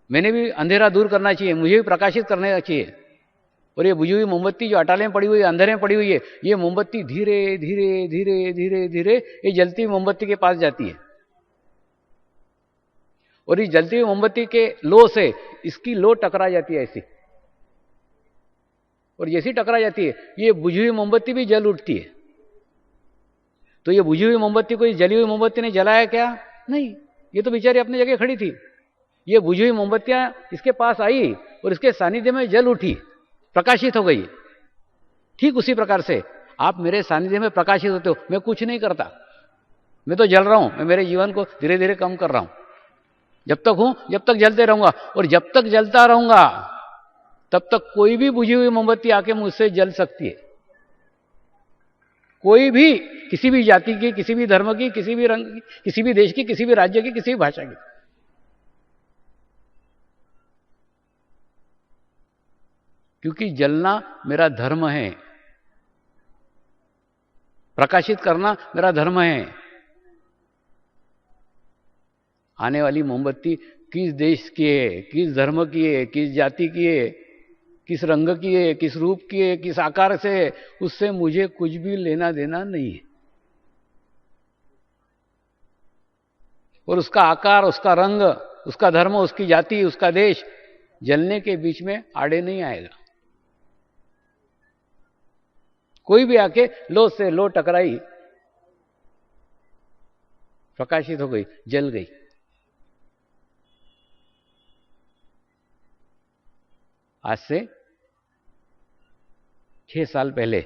मैंने भी अंधेरा दूर करना चाहिए, मुझे भी प्रकाशित करना चाहिए। और ये बुझी हुई मोमबत्ती जो अटाले में पड़ी हुई है, अंधेरे में पड़ी हुई है, ये मोमबत्ती धीरे धीरे धीरे धीरे धीरे ये जलती हुई मोमबत्ती के पास जाती है। और इस जलती हुई मोमबत्ती के लो से इसकी लो टकरा जाती है ऐसी, और जैसी टकरा जाती है ये बुझी हुई मोमबत्ती भी जल उठती है। तो ये बुझी हुई मोमबत्ती को इस जली हुई मोमबत्ती ने जलाया क्या? नहीं, ये तो बेचारी अपनी जगह खड़ी थी। ये बुझी हुई मोमबत्तियां इसके पास आई और इसके सानिध्य में जल उठी, प्रकाशित हो गई। ठीक उसी प्रकार से आप मेरे सानिध्य में प्रकाशित होते हो। मैं कुछ नहीं करता, मैं तो जल रहा हूं, मैं मेरे जीवन को धीरे धीरे कम कर रहा हूं। जब तक हूं जब तक जलते रहूंगा, और जब तक जलता रहूंगा तब तक कोई भी बुझी हुई मोमबत्ती आके मुझसे जल सकती है। कोई भी, किसी भी जाति की, किसी भी धर्म की, किसी भी रंग की, किसी भी देश की, किसी भी राज्य की, किसी भी भाषा की। क्योंकि जलना मेरा धर्म है, प्रकाशित करना मेरा धर्म है। आने वाली मोमबत्ती किस देश की है, किस धर्म की है, किस जाति की है, किस रंग की है, किस रूप की है, किस आकार से है, उससे मुझे कुछ भी लेना देना नहीं है। और उसका आकार, उसका रंग, उसका धर्म, उसकी जाति, उसका देश जलने के बीच में आड़े नहीं आएगा। कोई भी आके लो से लो टकराई, प्रकाशित हो गई, जल गई। आज से 6 साल पहले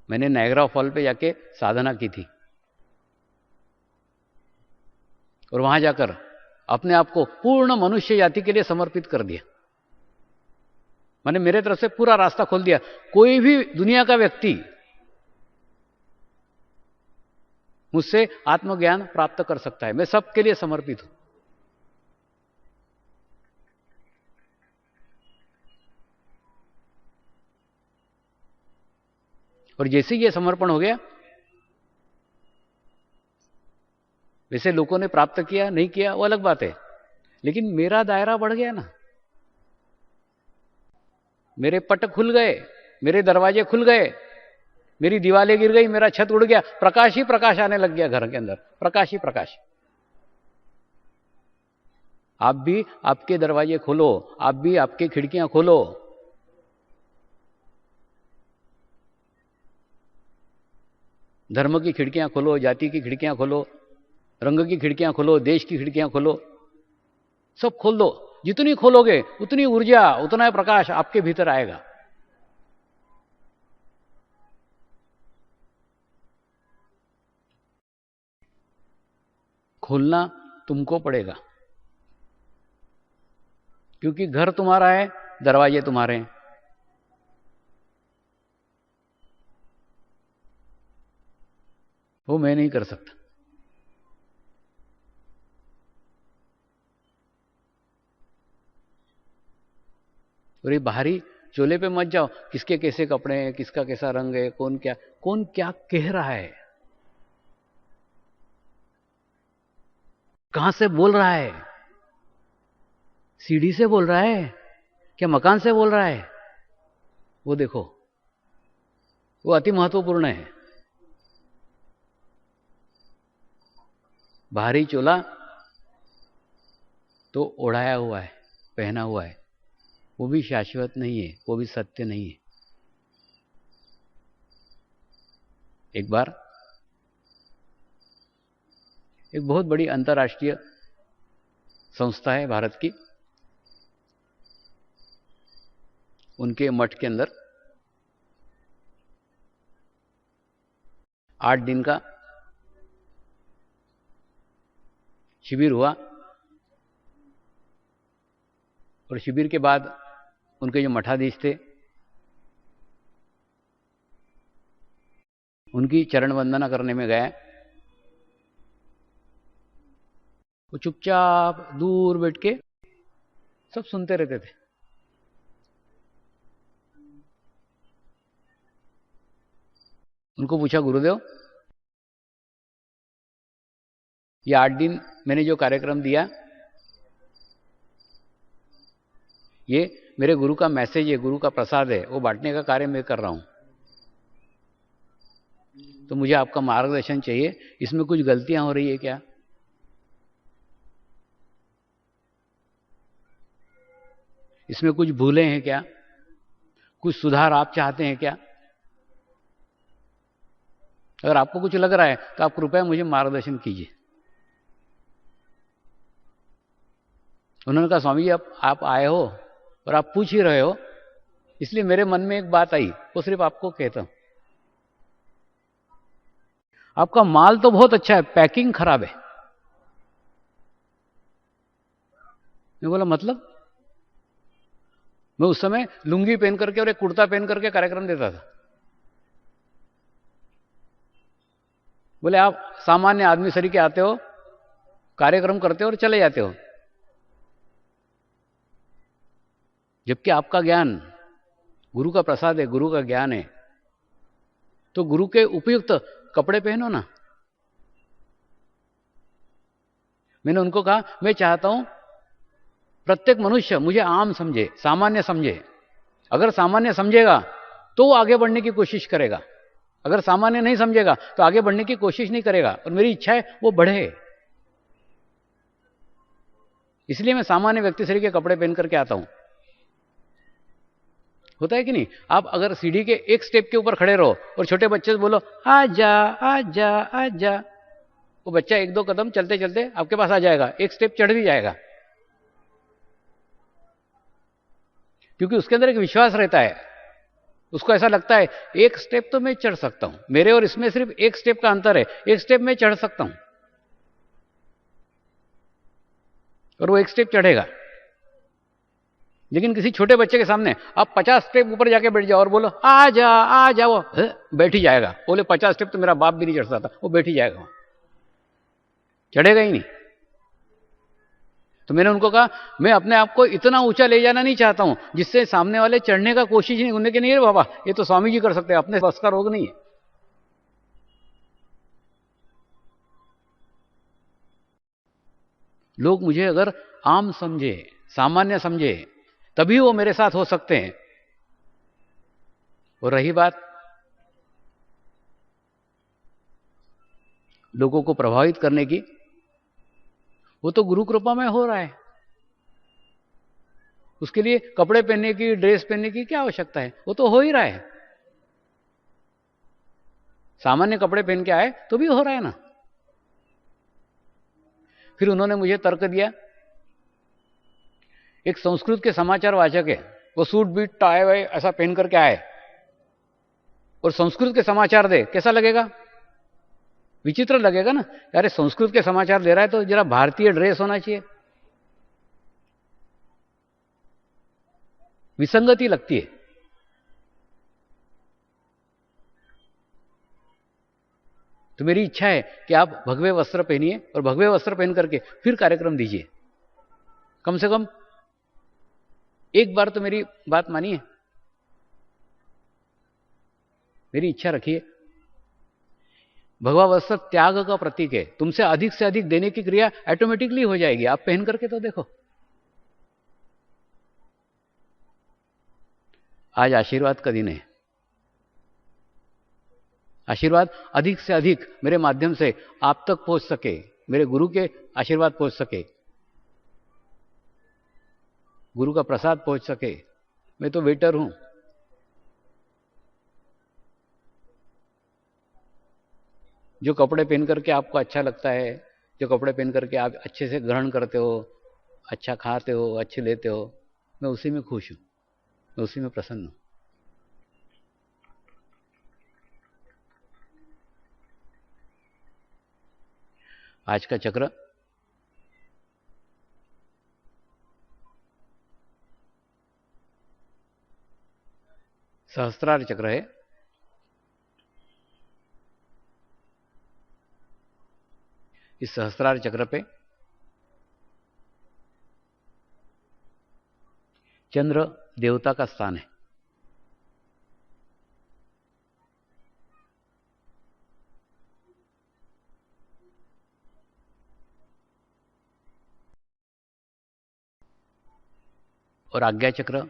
मैंने नायग्रा फॉल पे जाके साधना की थी, और वहां जाकर अपने आप को पूर्ण मनुष्य जाति के लिए समर्पित कर दिया। मैंने मेरे तरफ से पूरा रास्ता खोल दिया। कोई भी दुनिया का व्यक्ति मुझसे आत्मज्ञान प्राप्त कर सकता है, मैं सबके लिए समर्पित हूं। और जैसे ये समर्पण हो गया, वैसे लोगों ने प्राप्त किया नहीं किया वो अलग बात है, लेकिन मेरा दायरा बढ़ गया ना। मेरे पट खुल गए, मेरे दरवाजे खुल गए, मेरी दीवारें गिर गई, मेरा छत उड़ गया, प्रकाश ही प्रकाश आने लग गया घर के अंदर, प्रकाश ही प्रकाश। आप भी आपके दरवाजे खोलो, आप भी आपकी खिड़कियां खोलो। धर्म की खिड़कियां खोलो, जाति की खिड़कियां खोलो, रंग की खिड़कियां खोलो, देश की खिड़कियां खोलो, सब खोल दो। जितनी खोलोगे उतनी ऊर्जा, उतना प्रकाश आपके भीतर आएगा। खोलना तुमको पड़ेगा, क्योंकि घर तुम्हारा है, दरवाजे तुम्हारे हैं। वो मैं नहीं कर सकता। और ये बाहरी चोले पे मत जाओ, किसके कैसे कपड़े हैं, किसका कैसा रंग है, कौन क्या कह रहा है, कहां से बोल रहा है, सीढ़ी से बोल रहा है क्या मकान से बोल रहा है, वो देखो, वो अति महत्वपूर्ण है। बाहरी चोला तो ओढ़ाया हुआ है, पहना हुआ है, वो भी शाश्वत नहीं है, वो भी सत्य नहीं है। एक बार एक बहुत बड़ी अंतर्राष्ट्रीय संस्था है भारत की, उनके मठ के अंदर 8 दिन का शिविर हुआ। और शिविर के बाद उनके जो मठाधीश थे, उनकी चरण वंदना करने में गया। वो चुपचाप दूर बैठ के सब सुनते रहते थे। उनको पूछा, गुरुदेव ये 8 दिन मैंने जो कार्यक्रम दिया, ये मेरे गुरु का मैसेज है, गुरु का प्रसाद है, वो बांटने का कार्य मैं कर रहा हूं, तो मुझे आपका मार्गदर्शन चाहिए, इसमें कुछ गलतियां हो रही है क्या, इसमें कुछ भूलें हैं क्या, कुछ सुधार आप चाहते हैं क्या? अगर आपको कुछ लग रहा है तो आप कृपया मुझे मार्गदर्शन कीजिए। उन्होंने कहा, स्वामी जी आप आए हो और आप पूछ ही रहे हो, इसलिए मेरे मन में एक बात आई, वो सिर्फ आपको कहता हूं। आपका माल तो बहुत अच्छा है, पैकिंग खराब है। मैं बोला, मतलब? मैं उस समय लुंगी पहन करके और एक कुर्ता पहन करके कार्यक्रम देता था। बोले, आप सामान्य आदमी सरीके आते हो, कार्यक्रम करते हो और चले जाते हो, जबकि आपका ज्ञान गुरु का प्रसाद है, गुरु का ज्ञान है, तो गुरु के उपयुक्त कपड़े पहनो ना। मैंने उनको कहा, मैं चाहता हूं प्रत्येक मनुष्य मुझे आम समझे, सामान्य समझे। अगर सामान्य समझेगा तो वो आगे बढ़ने की कोशिश करेगा, अगर सामान्य नहीं समझेगा तो आगे बढ़ने की कोशिश नहीं करेगा। और मेरी इच्छा है वो बढ़े, इसलिए मैं सामान्य व्यक्ति शरीर के कपड़े पहन करके आता हूं। होता है कि नहीं? आप अगर सीढ़ी के एक स्टेप के ऊपर खड़े रहो और छोटे बच्चे से बोलो, आजा आजा आजा, वो बच्चा 1-2 कदम चलते चलते आपके पास आ जाएगा, एक स्टेप चढ़ भी जाएगा, क्योंकि उसके अंदर एक विश्वास रहता है। उसको ऐसा लगता है, एक स्टेप तो मैं चढ़ सकता हूं, मेरे और इसमें सिर्फ एक स्टेप का अंतर है, एक स्टेप मैं चढ़ सकता हूं, और वो एक स्टेप चढ़ेगा। लेकिन किसी छोटे बच्चे के सामने आप 50 स्टेप ऊपर जाके बैठ जाओ और बोलो, आ जा, वो बैठ ही जाएगा। बोले 50 स्टेप तो मेरा बाप भी नहीं चढ़ सकता, वो बैठ ही जाएगा, वहां चढ़ेगा ही नहीं। तो मैंने उनको कहा, मैं अपने आप को इतना ऊंचा ले जाना नहीं चाहता हूं जिससे सामने वाले चढ़ने का कोशिश नहीं, उन्हें कि नहीं रे बाबा, ये तो स्वामी जी कर सकते हैं, अपने बस का रोग नहीं है। लोग मुझे अगर आम समझे, सामान्य समझे, तभी वो मेरे साथ हो सकते हैं। और रही बात लोगों को प्रभावित करने की, वो तो गुरु कृपा में हो रहा है। उसके लिए कपड़े पहनने की, ड्रेस पहनने की क्या आवश्यकता है, वो तो हो ही रहा है। सामान्य कपड़े पहन के आए तो भी हो रहा है ना। फिर उन्होंने मुझे तर्क दिया, एक संस्कृत के समाचार वाचक है, वो सूट बीट टाई वाई ऐसा पहन करके आए और संस्कृत के समाचार दे, कैसा लगेगा? विचित्र लगेगा ना। अरे संस्कृत के समाचार दे रहा है तो जरा भारतीय ड्रेस होना चाहिए। विसंगति लगती है। तो मेरी इच्छा है कि आप भगवे वस्त्र पहनिए और भगवे वस्त्र पहन करके फिर कार्यक्रम दीजिए। कम से कम एक बार तो मेरी बात मानिए, मेरी इच्छा रखिए। भगवा वस्त्र त्याग का प्रतीक है। तुमसे अधिक से अधिक देने की क्रिया ऑटोमेटिकली हो जाएगी। आप पहन करके तो देखो। आज आशीर्वाद का दिन है। आशीर्वाद अधिक से अधिक मेरे माध्यम से आप तक पहुंच सके, मेरे गुरु के आशीर्वाद पहुंच सके, गुरु का प्रसाद पहुंच सके। मैं तो वेटर हूं। जो कपड़े पहन करके आपको अच्छा लगता है, जो कपड़े पहन करके आप अच्छे से ग्रहण करते हो, अच्छा खाते हो, अच्छे लेते हो, मैं उसी में खुश हूं, मैं उसी में प्रसन्न हूं। आज का चक्र सहस्त्रार चक्र है। इस सहस्त्रार चक्र पे चंद्र देवता का स्थान है। और आज्ञा चक्र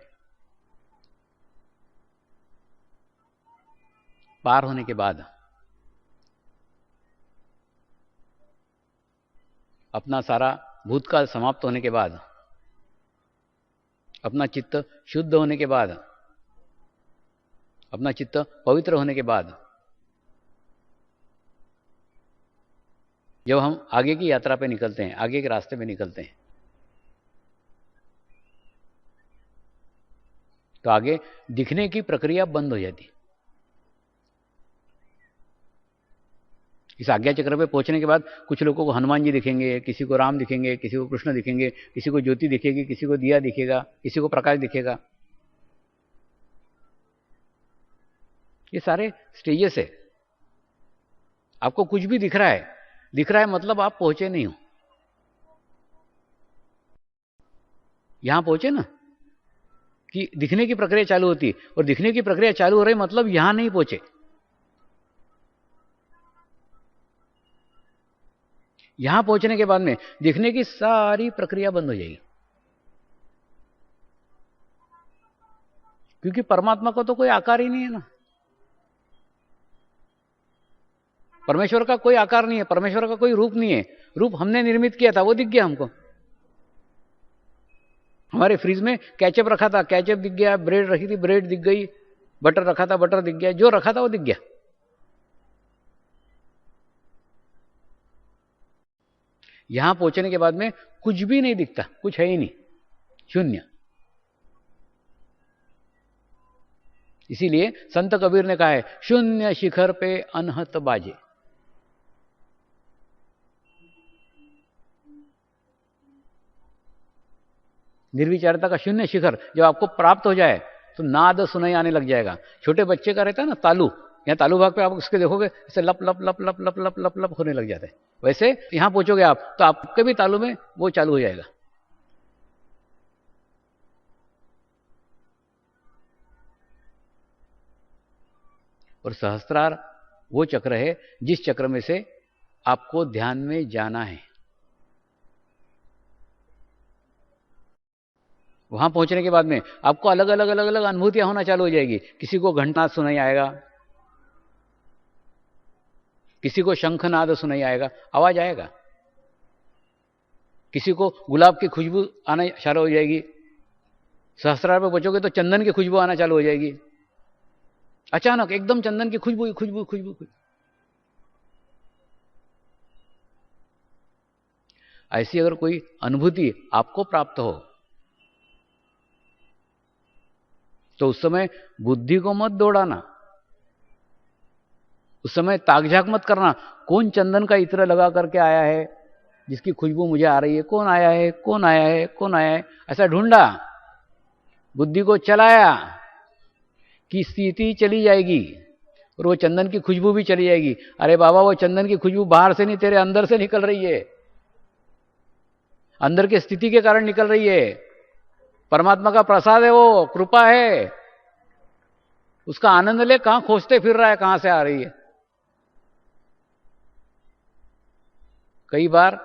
पार होने के बाद, अपना सारा भूतकाल समाप्त होने के बाद, अपना चित्त शुद्ध होने के बाद, अपना चित्त पवित्र होने के बाद, जब हम आगे की यात्रा पे निकलते हैं, आगे के रास्ते पे निकलते हैं, तो आगे दिखने की प्रक्रिया बंद हो जाती। इस आज्ञा चक्र पे पहुंचने के बाद कुछ लोगों को हनुमान जी दिखेंगे, किसी को राम दिखेंगे, किसी को कृष्ण दिखेंगे, किसी को ज्योति दिखेगी, किसी को दिया दिखेगा, किसी को प्रकाश दिखेगा। ये सारे स्टेजेस है। आपको कुछ भी दिख रहा है मतलब आप पहुंचे नहीं हो। यहां पहुंचे ना कि दिखने की प्रक्रिया चालू होती, और दिखने की प्रक्रिया चालू हो रही मतलब यहां नहीं पहुंचे। यहां पहुंचने के बाद में दिखने की सारी प्रक्रिया बंद हो जाएगी, क्योंकि परमात्मा का तो कोई आकार ही नहीं है ना। परमेश्वर का कोई आकार नहीं है, परमेश्वर का कोई रूप नहीं है। रूप हमने निर्मित किया था, वो दिख गया हमको। हमारे फ्रिज में केचप रखा था, केचप दिख गया, ब्रेड रखी थी, ब्रेड दिख गई, बटर रखा था, बटर दिख गया, जो रखा था वो दिख गया। यहां पहुंचने के बाद में कुछ भी नहीं दिखता, कुछ है ही नहीं, शून्य। इसीलिए संत कबीर ने कहा है, शून्य शिखर पे अनहत बाजे। निर्विचारता का शून्य शिखर जब आपको प्राप्त हो जाए तो नाद सुनाई आने लग जाएगा। छोटे बच्चे का रहता है ना तालू, यहाँ तालू भाग पे आप उसके देखोगे ऐसे लप लप लप लप लप लप लप लप होने लग जाता है। वैसे यहां पहुंचोगे आप तो आपके भी तालू में वो चालू हो जाएगा। और सहस्त्रार वो चक्र है जिस चक्र में से आपको ध्यान में जाना है। वहां पहुंचने के बाद में आपको अलग अलग अलग अलग अनुभूतियां होना चालू हो जाएगी। किसी को घंटनाद सुनाई आएगा, किसी को शंखनाद सुनाई आएगा, आवाज आएगा। किसी को गुलाब की खुशबू आना चालू हो जाएगी। सहस्त्रार पे पहुंचोगे तो चंदन की खुशबू आना चालू हो जाएगी। अचानक एकदम चंदन की खुशबू खुशबू खुशबू खुशबू। ऐसी अगर कोई अनुभूति आपको प्राप्त हो तो उस समय बुद्धि को मत दौड़ाना, उस समय ताकझाक मत करना। कौन चंदन का इत्र लगा करके आया है जिसकी खुशबू मुझे आ रही है, कौन आया है, कौन आया है, कौन आया है, ऐसा ढूंढा, बुद्धि को चलाया कि स्थिति चली जाएगी। और वो चंदन की खुशबू भी चली जाएगी। अरे बाबा, वो चंदन की खुशबू बाहर से नहीं, तेरे अंदर से निकल रही है, अंदर की स्थिति के कारण निकल रही है। परमात्मा का प्रसाद है, वो कृपा है, उसका आनंद ले। कहां खोजते फिर रहा है, कहां से आ रही है? कई बार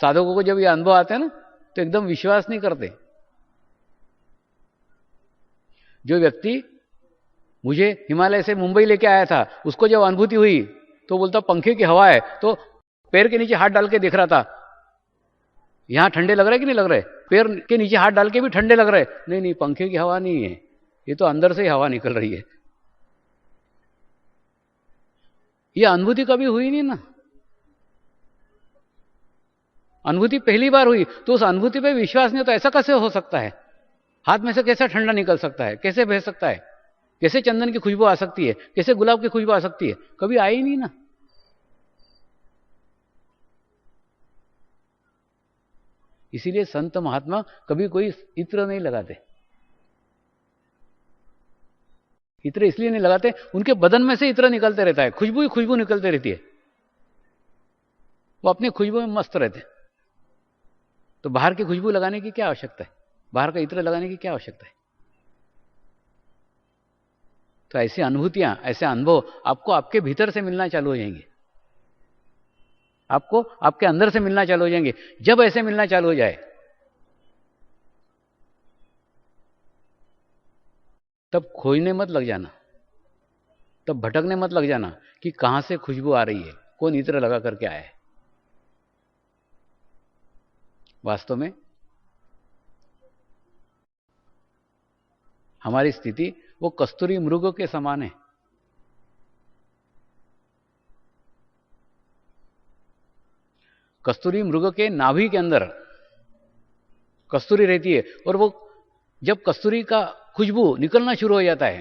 साधकों को जब ये अनुभव आते हैं ना, तो एकदम विश्वास नहीं करते। जो व्यक्ति मुझे हिमालय से मुंबई लेके आया था, उसको जब अनुभूति हुई तो बोलता पंखे की हवा है, तो पैर के नीचे हाथ डाल के देख रहा था, यहां ठंडे लग रहे कि नहीं लग रहे? पैर के नीचे हाथ डाल के भी ठंडे लग रहे। नहीं नहीं, पंखे की हवा नहीं है, ये तो अंदर से ही हवा निकल रही है। ये अनुभूति कभी हुई नहीं ना, अनुभूति पहली बार हुई, तो उस अनुभूति पे विश्वास नहीं, तो ऐसा कैसे हो सकता है? हाथ में से कैसे ठंडा निकल सकता है? कैसे बह सकता है? कैसे चंदन की खुशबू आ सकती है? कैसे गुलाब की खुशबू आ सकती है? कभी आई नहीं ना। इसीलिए संत महात्मा कभी कोई इत्र नहीं लगाते। इत्र इसलिए नहीं लगाते, उनके बदन में से इत्र निकलते रहता है, खुशबू ही खुशबू निकलती रहती है, वो अपनी खुशबू में मस्त रहते। तो बाहर की खुशबू लगाने की क्या आवश्यकता है? बाहर का इत्र लगाने की क्या आवश्यकता है? तो ऐसी अनुभूतियां, ऐसे अनुभव आपको आपके भीतर से मिलना चालू हो जाएंगे, आपको आपके अंदर से मिलना चालू हो जाएंगे। जब ऐसे मिलना चालू हो जाए, तब खोजने मत लग जाना, तब भटकने मत लग जाना कि कहां से खुशबू आ रही है, कौन इत्र लगा करके आया है। वास्तव में हमारी स्थिति वो कस्तूरी मृग के समान है। कस्तूरी मृग के नाभि के अंदर कस्तूरी रहती है, और वो जब कस्तूरी का खुशबू निकलना शुरू हो जाता है,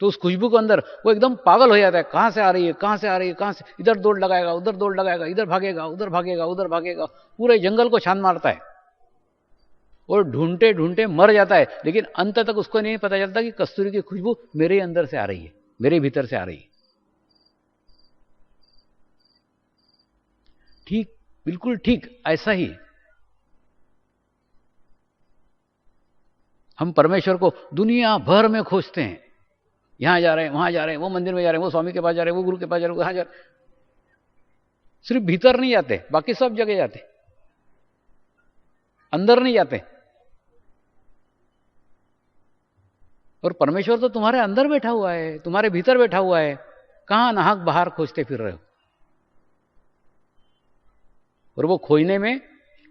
तो उस खुशबू के अंदर वो एकदम पागल हो जाता है, कहां से आ रही है, कहां से आ रही है, कहां से, इधर दौड़ लगाएगा, उधर दौड़ लगाएगा, इधर भागेगा, उधर भागेगा, उधर भागेगा, पूरे जंगल को छान मारता है और ढूंढते ढूंढते मर जाता है। लेकिन अंत तक उसको नहीं पता चलता कि कस्तूरी की खुशबू मेरे अंदर से आ रही है, मेरे भीतर से आ रही है। ठीक, बिल्कुल ठीक ऐसा ही हम परमेश्वर को दुनिया भर में खोजते हैं। यहां जा रहे हैं, वहां जा रहे हैं, वो मंदिर में जा रहे हैं, वो स्वामी के पास जा रहे हैं, वो गुरु के पास जा रहे हैं, वहां जा रहे हैं। सिर्फ भीतर नहीं जाते, बाकी सब जगह जाते, अंदर नहीं जाते। और परमेश्वर तो तुम्हारे अंदर बैठा हुआ है, तुम्हारे भीतर बैठा हुआ है। कहां नाहक बाहर खोजते फिर रहे हो? और वो खोजने में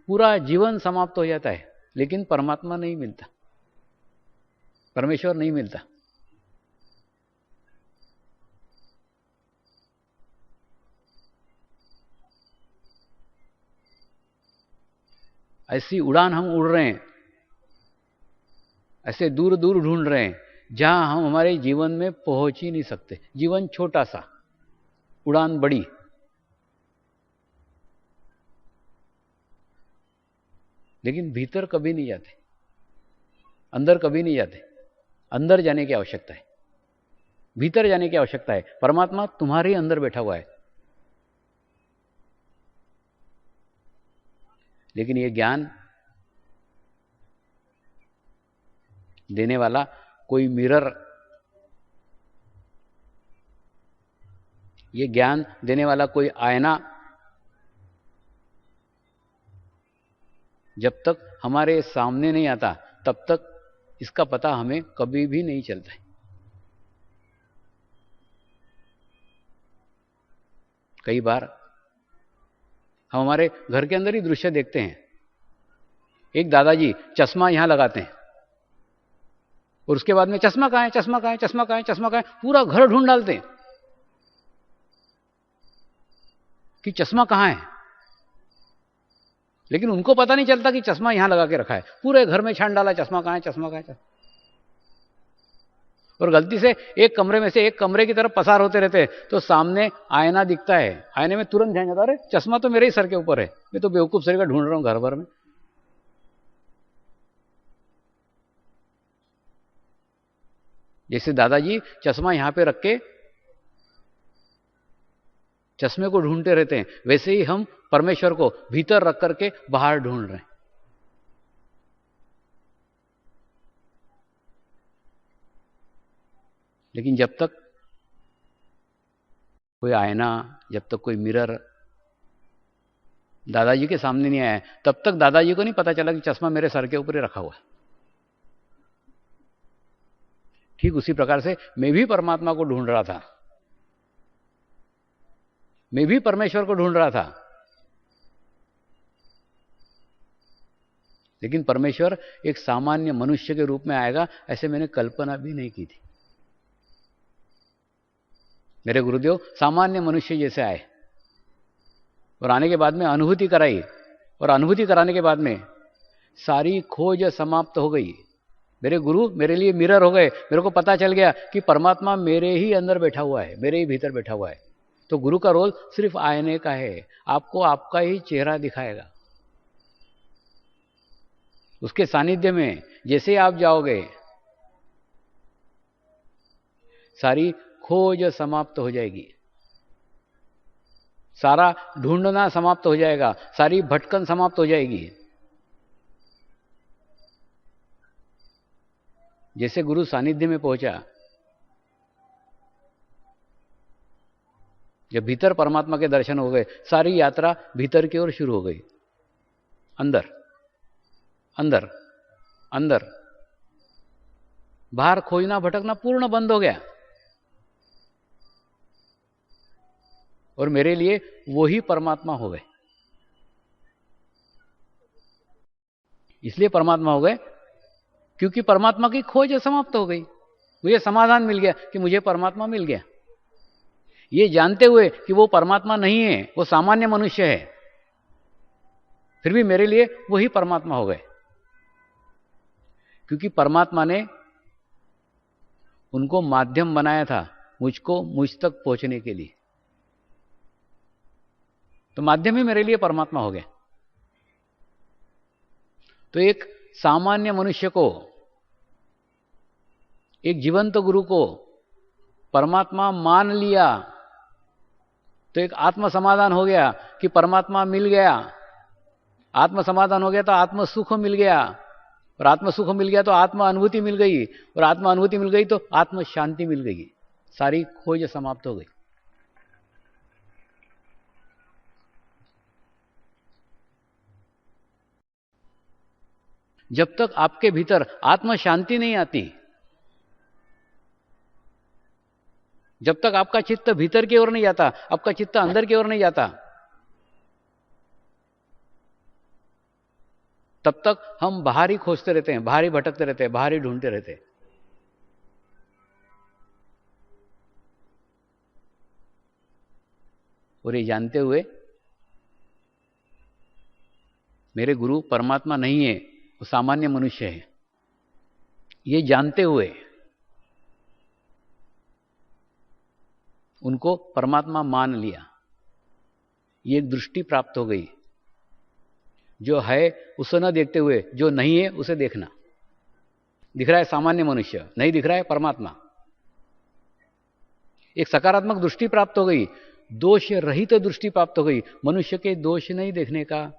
पूरा जीवन समाप्त हो जाता है, लेकिन परमात्मा नहीं मिलता, परमेश्वर नहीं मिलता। ऐसी उड़ान हम उड़ रहे हैं, ऐसे दूर दूर ढूंढ रहे हैं जहां हम हमारे जीवन में पहुंच ही नहीं सकते। जीवन छोटा सा, उड़ान बड़ी। लेकिन भीतर कभी नहीं जाते, अंदर कभी नहीं जाते। अंदर जाने की आवश्यकता है, भीतर जाने की आवश्यकता है। परमात्मा तुम्हारे ही अंदर बैठा हुआ है। लेकिन ये ज्ञान देने वाला कोई मिरर, ये ज्ञान देने वाला कोई आईना जब तक हमारे सामने नहीं आता, तब तक इसका पता हमें कभी भी नहीं चलता है। कई बार हम हमारे घर के अंदर ही दृश्य देखते हैं। एक दादाजी चश्मा यहां लगाते हैं और उसके बाद में चश्मा कहां है, चश्मा कहां है, चश्मा कहां है, चश्मा कहां है, पूरा घर ढूंढ डालते हैं कि चश्मा कहां है। लेकिन उनको पता नहीं चलता कि चश्मा यहां लगा के रखा है। पूरे घर में छान डाला, चश्मा कहां है, चश्मा कहां है। और गलती से एक कमरे में से एक कमरे की तरफ पसार होते रहते हैं, तो सामने आईना दिखता है। आईने में तुरंत ध्यान जाता है, अरे चश्मा तो मेरे ही सर के ऊपर है, मैं तो बेवकूफ सर का ढूंढ रहा हूं घर भर में। जैसे दादाजी चश्मा यहां पे रख के चश्मे को ढूंढते रहते हैं, वैसे ही हम परमेश्वर को भीतर रख करके बाहर ढूंढ रहे हैं। लेकिन जब तक कोई आईना, जब तक कोई मिरर दादाजी के सामने नहीं आया, तब तक दादाजी को नहीं पता चला कि चश्मा मेरे सर के ऊपर ही रखा हुआ है। ठीक उसी प्रकार से मैं भी परमात्मा को ढूंढ रहा था, मैं भी परमेश्वर को ढूंढ रहा था, लेकिन परमेश्वर एक सामान्य मनुष्य के रूप में आएगा ऐसे मैंने कल्पना भी नहीं की थी। मेरे गुरुदेव सामान्य मनुष्य जैसे आए और आने के बाद में अनुभूति कराई, और अनुभूति कराने के बाद में सारी खोज समाप्त हो गई। मेरे गुरु मेरे लिए मिरर हो गए, मेरे को पता चल गया कि परमात्मा मेरे ही अंदर बैठा हुआ है, मेरे ही भीतर बैठा हुआ है। तो गुरु का रोल सिर्फ आईने का है, आपको आपका ही चेहरा दिखाएगा। उसके सानिध्य में जैसे आप जाओगे सारी खोज समाप्त हो जाएगी, सारा ढूंढना समाप्त हो जाएगा, सारी भटकन समाप्त हो जाएगी। जैसे गुरु सानिध्य में पहुंचा, जब भीतर परमात्मा के दर्शन हो गए, सारी यात्रा भीतर की ओर शुरू हो गई। अंदर अंदर अंदर, बाहर खोजना भटकना पूर्ण बंद हो गया। और मेरे लिए वही परमात्मा हो गए। इसलिए परमात्मा हो गए क्योंकि परमात्मा की खोज समाप्त हो गई। मुझे समाधान मिल गया कि मुझे परमात्मा मिल गया। ये जानते हुए कि वो परमात्मा नहीं है, वो सामान्य मनुष्य है, फिर भी मेरे लिए वही परमात्मा हो गए, क्योंकि परमात्मा ने उनको माध्यम बनाया था मुझको मुझ तक पहुंचने के लिए। तो माध्यम ही मेरे लिए परमात्मा हो गया। तो एक सामान्य मनुष्य को, एक जीवंत गुरु को परमात्मा मान लिया तो एक आत्म समाधान हो गया कि परमात्मा मिल गया। आत्म समाधान हो गया तो आत्म सुख मिल गया, और आत्म सुख मिल गया तो आत्म अनुभूति मिल गई, और आत्म अनुभूति मिल गई तो आत्म शांति मिल गई। सारी खोज समाप्त हो गई। जब तक आपके भीतर आत्म शांति नहीं आती, जब तक आपका चित्त भीतर की ओर नहीं जाता, आपका चित्त अंदर की ओर नहीं जाता, तब तक हम बाहर ही खोजते रहते हैं, बाहर ही भटकते रहते हैं, बाहर ही ढूंढते रहते हैं। और ये जानते हुए मेरे गुरु परमात्मा नहीं है, वो सामान्य मनुष्य है, ये जानते हुए उनको परमात्मा मान लिया। ये एक दृष्टि प्राप्त हो गई, जो है उसे न देखते हुए जो नहीं है उसे देखना। दिख रहा है सामान्य मनुष्य, नहीं दिख रहा है परमात्मा। एक सकारात्मक दृष्टि प्राप्त हो गई, दोष रहित दृष्टि प्राप्त हो गई। मनुष्य के दोष नहीं देखने का,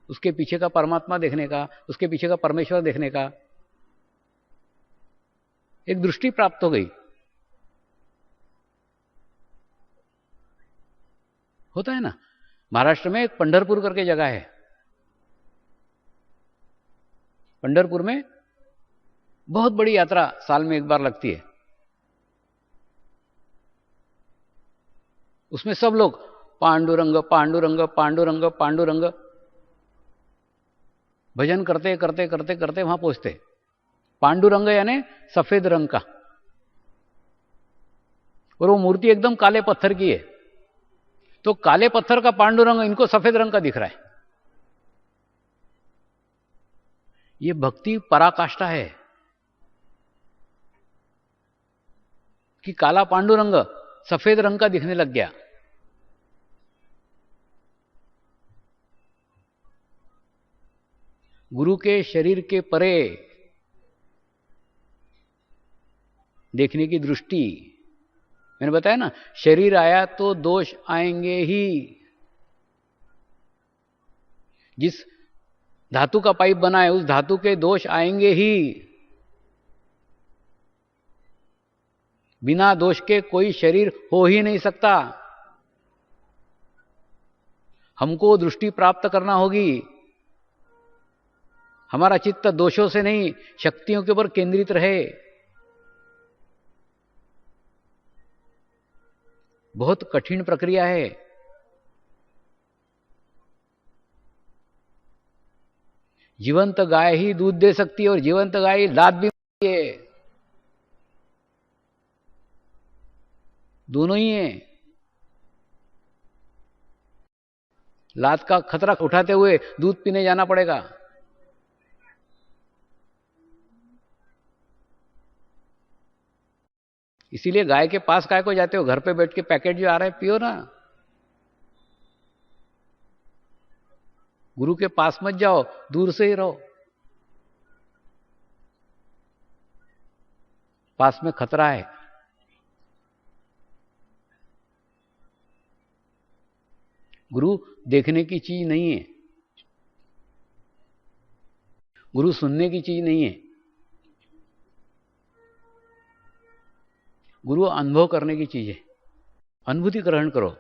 उसके पीछे का परमात्मा देखने का, उसके पीछे का परमेश्वर देखने का एक दृष्टि प्राप्त हो गई। होता है ना, महाराष्ट्र में एक पंढरपुर करके जगह है। पंढरपुर में बहुत बड़ी यात्रा साल में एक बार लगती है। उसमें सब लोग पांडुरंग पांडुरंग पांडुरंग पांडुरंग भजन करते करते करते करते वहां पहुंचते। पांडुरंग यानी सफेद रंग का, और वो मूर्ति एकदम काले पत्थर की है। तो काले पत्थर का पांडुरंग इनको सफेद रंग का दिख रहा है। ये भक्ति पराकाष्ठा है कि काला पांडुरंग सफेद रंग का दिखने लग गया। गुरु के शरीर के परे देखने की दृष्टि। मैंने बताया ना, शरीर आया तो दोष आएंगे ही। जिस धातु का पाइप बना है उस धातु के दोष आएंगे ही। बिना दोष के कोई शरीर हो ही नहीं सकता। हमको दृष्टि प्राप्त करना होगी। हमारा चित्त दोषों से नहीं, शक्तियों के ऊपर केंद्रित रहे। बहुत कठिन प्रक्रिया है। जीवंत गाय ही दूध दे सकती है और जीवंत गाय लात भी मारती है। दोनों ही है। लात का खतरा उठाते हुए दूध पीने जाना पड़ेगा। इसीलिए गाय के पास काय को जाते हो? घर पे बैठ के पैकेट जो आ रहा है पियो ना। गुरु के पास मत जाओ, दूर से ही रहो। पास में खतरा है। गुरु देखने की चीज नहीं है, गुरु सुनने की चीज नहीं है, गुरु अनुभव करने की चीज है। अनुभूति ग्रहण करो,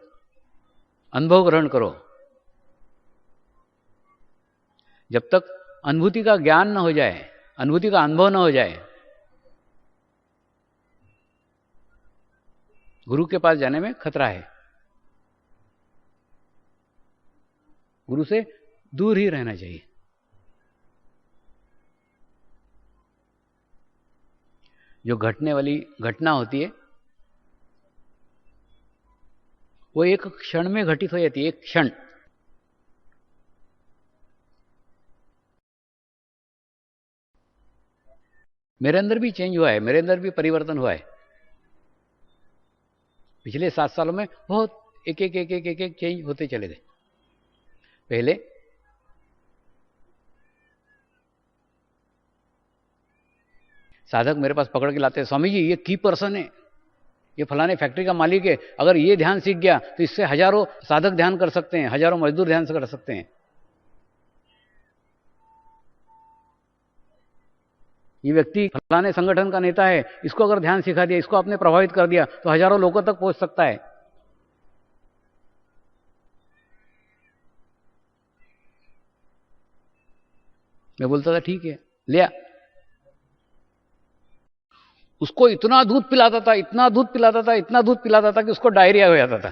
अनुभव ग्रहण करो। जब तक अनुभूति का ज्ञान न हो जाए, अनुभूति का अनुभव न हो जाए, गुरु के पास जाने में खतरा है। गुरु से दूर ही रहना चाहिए। जो घटने वाली घटना होती है वो एक क्षण में घटित हो जाती है। एक क्षण। मेरे अंदर भी चेंज हुआ है, मेरे अंदर भी परिवर्तन हुआ है। पिछले 7 सालों में बहुत एक एक चेंज होते चले गए। पहले साधक मेरे पास पकड़ के लाते हैं, स्वामी जी ये की पर्सन है, ये फलाने फैक्ट्री का मालिक है, अगर ये ध्यान सीख गया तो इससे हजारों साधक ध्यान कर सकते हैं, हजारों मजदूर ध्यान से कर सकते हैं। ये व्यक्ति फलाने संगठन का नेता है, इसको अगर ध्यान सिखा दिया, इसको आपने प्रभावित कर दिया तो हजारों लोगों तक पहुंच सकता है। मैं बोलता था ठीक है, लिया। उसको इतना दूध पिलाता था, इतना दूध पिलाता था, इतना दूध पिलाता था कि उसको डायरिया हो जाता था।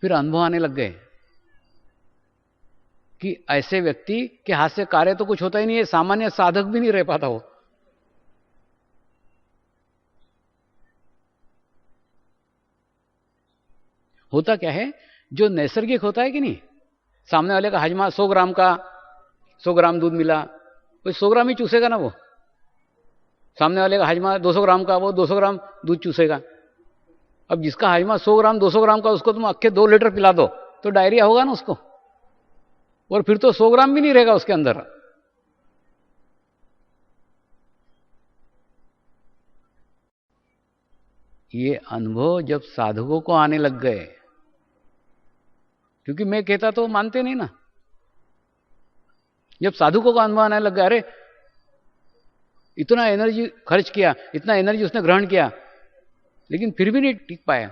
फिर अनुभव आने लग गए कि ऐसे व्यक्ति के हाथ से कार्य तो कुछ होता ही नहीं है, सामान्य साधक भी नहीं रह पाता वो। होता क्या है, जो नैसर्गिक होता है कि नहीं, सामने वाले का हजमा 100 ग्राम का, 100 ग्राम दूध मिला, वो 100 ग्राम ही चूसेगा ना। वो सामने वाले का हजमा 200 ग्राम का, वो 200 ग्राम दूध चूसेगा। अब जिसका हजमा 100 ग्राम 200 ग्राम का, उसको तुम अक्के 2 लीटर पिला दो तो डायरिया होगा ना उसको, और फिर तो 100 ग्राम भी नहीं रहेगा उसके अंदर। ये अनुभव जब साधकों को आने लग गए, क्योंकि मैं कहता तो मानते नहीं ना, जब साधकों को अनुभव आने लग गया, अरे इतना एनर्जी खर्च किया, इतना एनर्जी उसने ग्रहण किया, लेकिन फिर भी नहीं टिक पाया,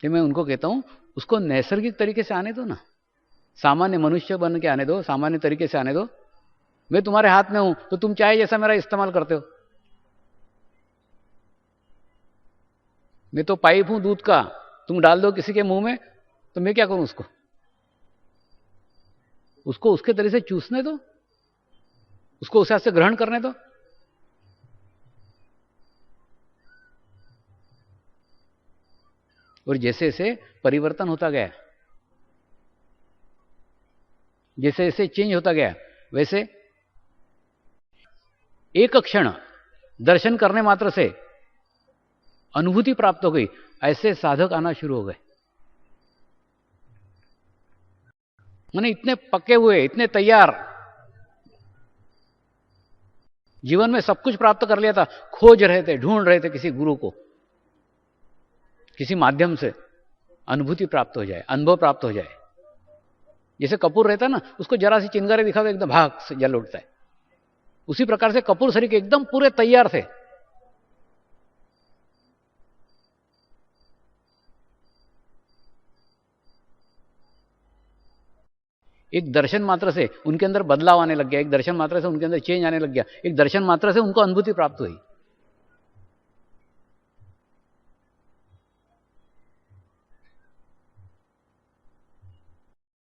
तो मैं उनको कहता हूं उसको नैसर्गिक तरीके से आने दो ना, सामान्य मनुष्य बन के आने दो, सामान्य तरीके से आने दो। मैं तुम्हारे हाथ में हूं तो तुम चाहे जैसा मेरा इस्तेमाल करते हो। मैं तो पाइप हूं दूध का, तुम डाल दो किसी के मुंह में तो मैं क्या करूं उसको? उसको उसके तरीके से चूसने दो, उसको उस हाथ से ग्रहण करने दो। और जैसे जैसे परिवर्तन होता गया, जैसे जैसे चेंज होता गया, वैसे एक क्षण दर्शन करने मात्र से अनुभूति प्राप्त हो गई। ऐसे साधक आना शुरू हो गए। माने इतने पक्के हुए, इतने तैयार, जीवन में सब कुछ प्राप्त कर लिया था, खोज रहे थे, ढूंढ रहे थे किसी गुरु को, किसी माध्यम से अनुभूति प्राप्त हो जाए, अनुभव प्राप्त हो जाए। जैसे कपूर रहता है ना, उसको जरा सी चिंगारी दिखा तो एकदम भाग से जल उठता है। उसी प्रकार से कपूर शरीर के एकदम पूरे तैयार थे। एक दर्शन मात्र से उनके अंदर बदलाव आने लग गया, एक दर्शन मात्र से उनके अंदर चेंज आने लग गया, एक दर्शन मात्र से उनको अनुभूति प्राप्त हुई।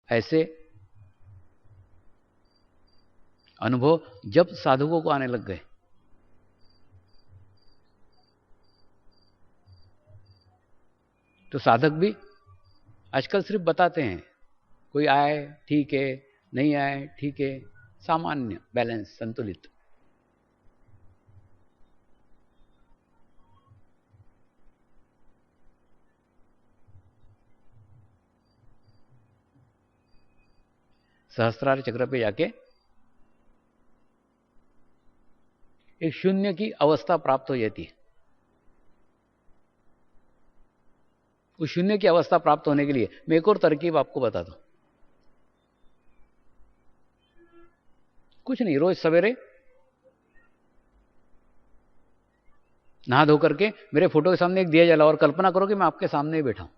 ऐसे अनुभव जब साधुओं को आने लग गए, तो साधक भी आजकल सिर्फ बताते हैं, कोई आए ठीक है, नहीं आए ठीक है, सामान्य, बैलेंस, संतुलित। सहस्त्रार चक्र पे जाके एक शून्य की अवस्था प्राप्त हो जाती है। उस शून्य की अवस्था प्राप्त होने के लिए मैं एक और तरकीब आपको बता दूं। कुछ नहीं, रोज सवेरे नहा धो करके मेरे फोटो के सामने एक दिया जलाओ और कल्पना करो कि मैं आपके सामने ही बैठा हूं,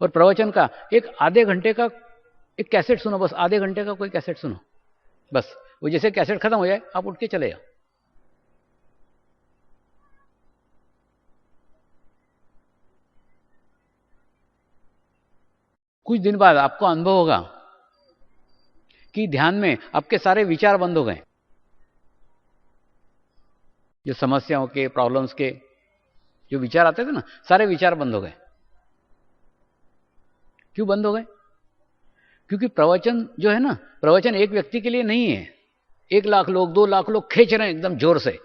और प्रवचन का एक आधे घंटे का एक कैसेट सुनो, बस आधे घंटे का कोई कैसेट सुनो, बस वो जैसे कैसेट खत्म हो जाए आप उठ के चले जाओ। कुछ दिन बाद आपको अनुभव होगा कि ध्यान में आपके सारे विचार बंद हो गए, जो समस्याओं के, प्रॉब्लम्स के जो विचार आते थे ना, सारे विचार बंद हो गए। क्यों बंद हो गए? क्योंकि प्रवचन जो है ना, प्रवचन एक व्यक्ति के लिए नहीं है। 1 लाख लोग, 2 लाख लोग खींच रहे हैं एकदम जोर से,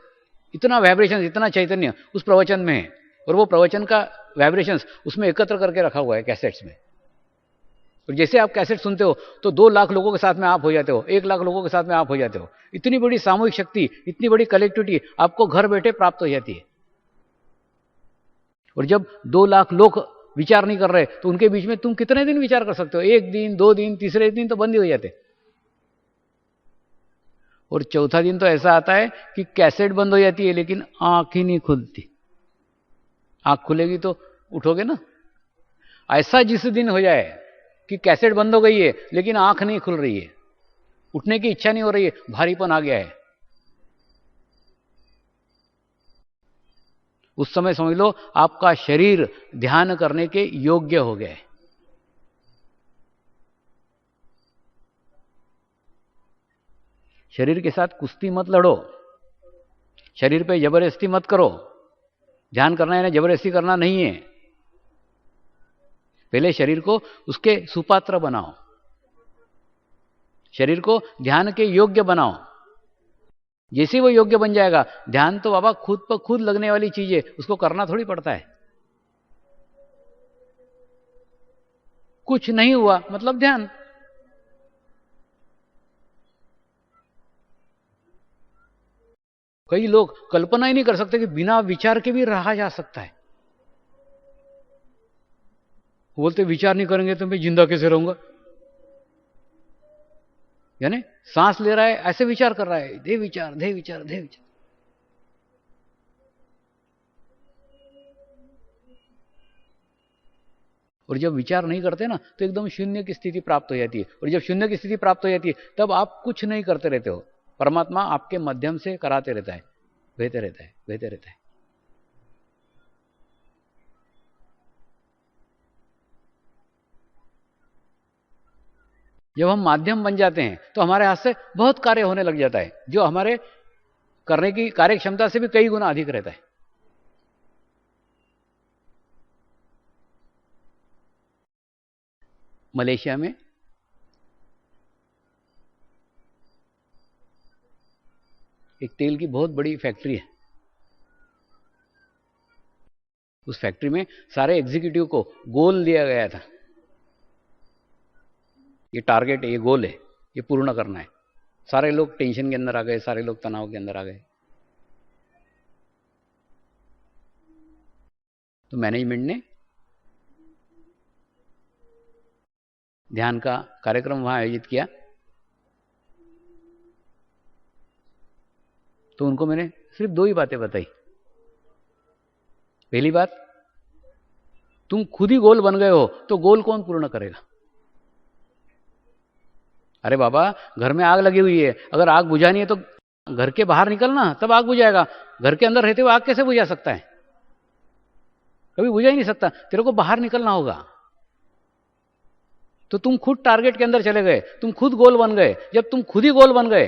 इतना वाइब्रेशन, इतना चैतन्य उस प्रवचन में है, और वो प्रवचन का वाइब्रेशंस उसमें एकत्र करके रखा हुआ है कैसेट्स में। और जैसे आप कैसेट सुनते हो तो 2 लाख लोगों के साथ में आप हो जाते हो, 1 लाख लोगों के साथ में आप हो जाते हो। इतनी बड़ी सामूहिक शक्ति, इतनी बड़ी कलेक्टिविटी आपको घर बैठे प्राप्त हो जाती है। और जब 2 लाख लोग विचार नहीं कर रहे तो उनके बीच में तुम कितने दिन विचार कर सकते हो? 1 दिन, 2 दिन, तीसरे दिन तो बंद ही हो जाते। और चौथा दिन तो ऐसा आता है कि कैसेट बंद हो जाती है लेकिन आंख ही नहीं खुलती। आंख खुलेगी तो उठोगे ना। ऐसा जिस दिन हो जाए कि कैसेट बंद हो गई है लेकिन आंख नहीं खुल रही है, उठने की इच्छा नहीं हो रही है, भारीपन आ गया है, उस समय समझ लो आपका शरीर ध्यान करने के योग्य हो गया है। शरीर के साथ कुश्ती मत लड़ो, शरीर पे जबरदस्ती मत करो। ध्यान करना है ना, जबरदस्ती करना नहीं है। पहले शरीर को उसके सुपात्र बनाओ, शरीर को ध्यान के योग्य बनाओ। जैसे वो योग्य बन जाएगा, ध्यान तो बाबा खुद पर खुद लगने वाली चीज है, उसको करना थोड़ी पड़ता है। कुछ नहीं हुआ मतलब ध्यान। कई लोग कल्पना ही नहीं कर सकते कि बिना विचार के भी रहा जा सकता है। बोलते विचार नहीं करेंगे तो मैं जिंदा कैसे रहूंगा? यानी सांस ले रहा है ऐसे विचार कर रहा है, दे विचार, दे विचार, दे विचार। और जब विचार नहीं करते ना तो एकदम शून्य की स्थिति प्राप्त हो जाती है। और जब शून्य की स्थिति प्राप्त हो जाती है तब आप कुछ नहीं करते रहते हो, परमात्मा आपके माध्यम से कराते रहता है, बहते रहता है, बहते रहता है। जब हम माध्यम बन जाते हैं तो हमारे हाथ से बहुत कार्य होने लग जाता है, जो हमारे करने की कार्य क्षमता से भी कई गुना अधिक रहता है। मलेशिया में एक तेल की बहुत बड़ी फैक्ट्री है। उस फैक्ट्री में सारे एग्जीक्यूटिव को गोल दिया गया था, ये टारगेट है, ये गोल है, ये पूर्ण करना है। सारे लोग टेंशन के अंदर आ गए, सारे लोग तनाव के अंदर आ गए। तो मैनेजमेंट ने ध्यान का कार्यक्रम वहां आयोजित किया। तो उनको मैंने सिर्फ 2 ही बातें बताई। पहली बात, तुम खुद ही गोल बन गए हो तो गोल कौन पूर्ण करेगा? अरे बाबा, घर में आग लगी हुई है, अगर आग बुझानी है तो घर के बाहर निकलना, तब आग बुझाएगा। घर के अंदर रहते हुए आग कैसे बुझा सकता है? कभी बुझा ही नहीं सकता। तेरे को बाहर निकलना होगा। तो तुम खुद टारगेट के अंदर चले गए, तुम खुद गोल बन गए। जब तुम खुद ही गोल बन गए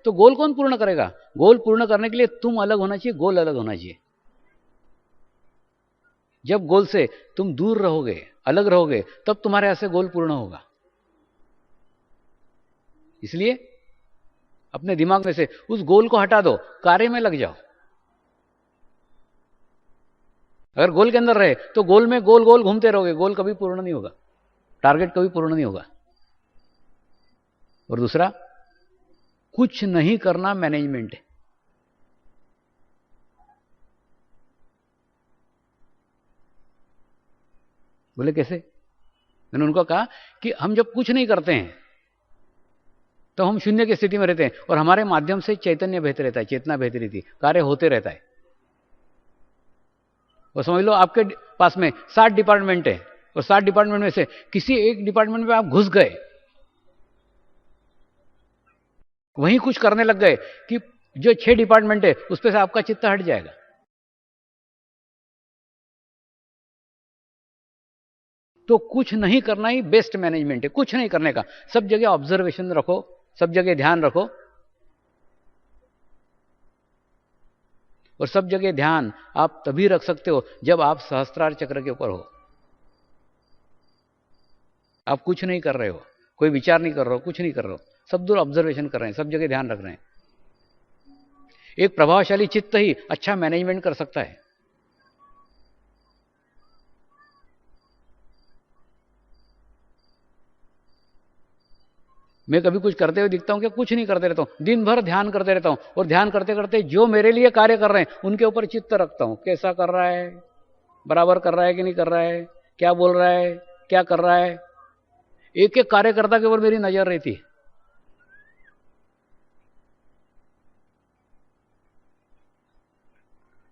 तो गोल कौन पूर्ण करेगा? गोल पूर्ण करने के लिए तुम अलग होना चाहिए, गोल अलग होना चाहिए। जब गोल से तुम दूर रहोगे, अलग रहोगे, तब तुम्हारे यहां से गोल पूर्ण होगा। इसलिए अपने दिमाग में से उस गोल को हटा दो, कार्य में लग जाओ। अगर गोल के अंदर रहे तो गोल में गोल गोल घूमते रहोगे, गोल कभी पूर्ण नहीं होगा, टारगेट कभी पूर्ण नहीं होगा। और दूसरा, कुछ नहीं करना मैनेजमेंट है। बोले कैसे? मैंने उनको कहा कि हम जब कुछ नहीं करते हैं तो हम शून्य की स्थिति में रहते हैं और हमारे माध्यम से चैतन्य बहते रहता है, चेतना बहती रहती है, कार्य होते रहता है। और समझ लो आपके पास में 60 डिपार्टमेंट है और 60 डिपार्टमेंट में से किसी एक डिपार्टमेंट में आप घुस गए, वहीं कुछ करने लग गए कि जो 6 डिपार्टमेंट है उस पर से आपका चित्त हट जाएगा। तो कुछ नहीं करना ही बेस्ट मैनेजमेंट है। कुछ नहीं करने का, सब जगह ऑब्जर्वेशन रखो, सब जगह ध्यान रखो। और सब जगह ध्यान आप तभी रख सकते हो जब आप सहस्त्रार चक्र के ऊपर हो। आप कुछ नहीं कर रहे हो, कोई विचार नहीं कर रहे हो, कुछ नहीं कर रहे हो, सब दूर ऑब्जर्वेशन कर रहे हैं, सब जगह ध्यान रख रहे हैं। एक प्रभावशाली चित्त ही अच्छा मैनेजमेंट कर सकता है। मैं कभी कुछ करते हुए दिखता हूं कि कुछ नहीं करते रहता हूं, दिन भर ध्यान करते रहता हूं और ध्यान करते करते जो मेरे लिए कार्य कर रहे हैं उनके ऊपर चित्त रखता हूं। कैसा कर रहा है, बराबर कर रहा है कि नहीं कर रहा है, क्या बोल रहा है, क्या कर रहा है, एक एक कार्यकर्ता के ऊपर मेरी नजर रहती है।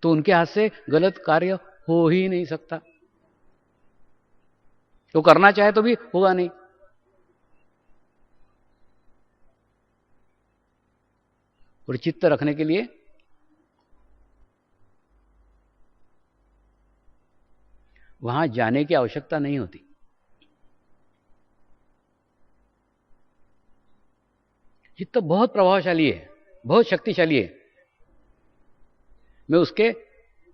तो उनके हाथ से गलत कार्य हो ही नहीं सकता। तो करना चाहे तो भी होगा नहीं। और चित्त रखने के लिए वहां जाने की आवश्यकता नहीं होती। चित्त बहुत प्रभावशाली है, बहुत शक्तिशाली है। मैं उसके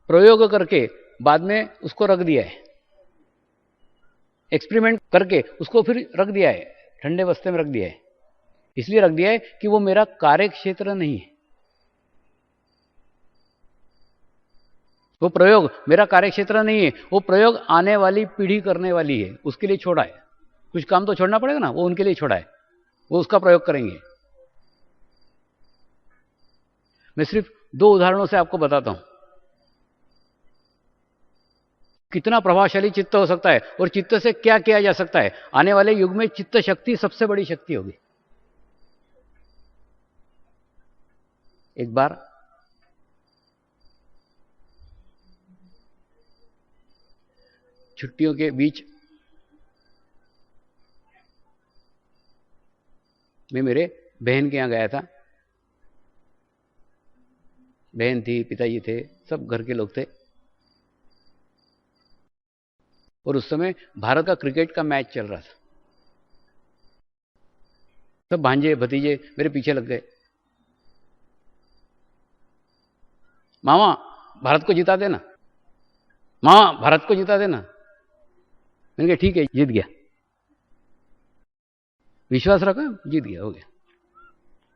प्रयोग करके बाद में उसको रख दिया है, एक्सपेरिमेंट करके उसको फिर रख दिया है, ठंडे बस्ते में रख दिया है। इसलिए रख दिया है कि वो मेरा कार्य क्षेत्र नहीं है। वो प्रयोग मेरा कार्य क्षेत्र नहीं है, वो प्रयोग आने वाली पीढ़ी करने वाली है, उसके लिए छोड़ा है। कुछ काम तो छोड़ना पड़ेगा ना, वो उनके लिए छोड़ा है, वो उसका प्रयोग करेंगे। मैं सिर्फ 2 उदाहरणों से आपको बताता हूं कितना प्रभावशाली चित्त हो सकता है और चित्त से क्या किया जा सकता है। आने वाले युग में चित्त शक्ति सबसे बड़ी शक्ति होगी। एक बार छुट्टियों के बीच मैं मेरे बहन के यहां गया था। बहन थी, पिताजी थे, सब घर के लोग थे। और उस समय भारत का क्रिकेट का मैच चल रहा था। सब भांजे भतीजे मेरे पीछे लग गए, मामा भारत को जिता देना, मामा भारत को जिता देना। मैंने कहा ठीक है, जीत गया, विश्वास रखा, जीत गया, हो गया।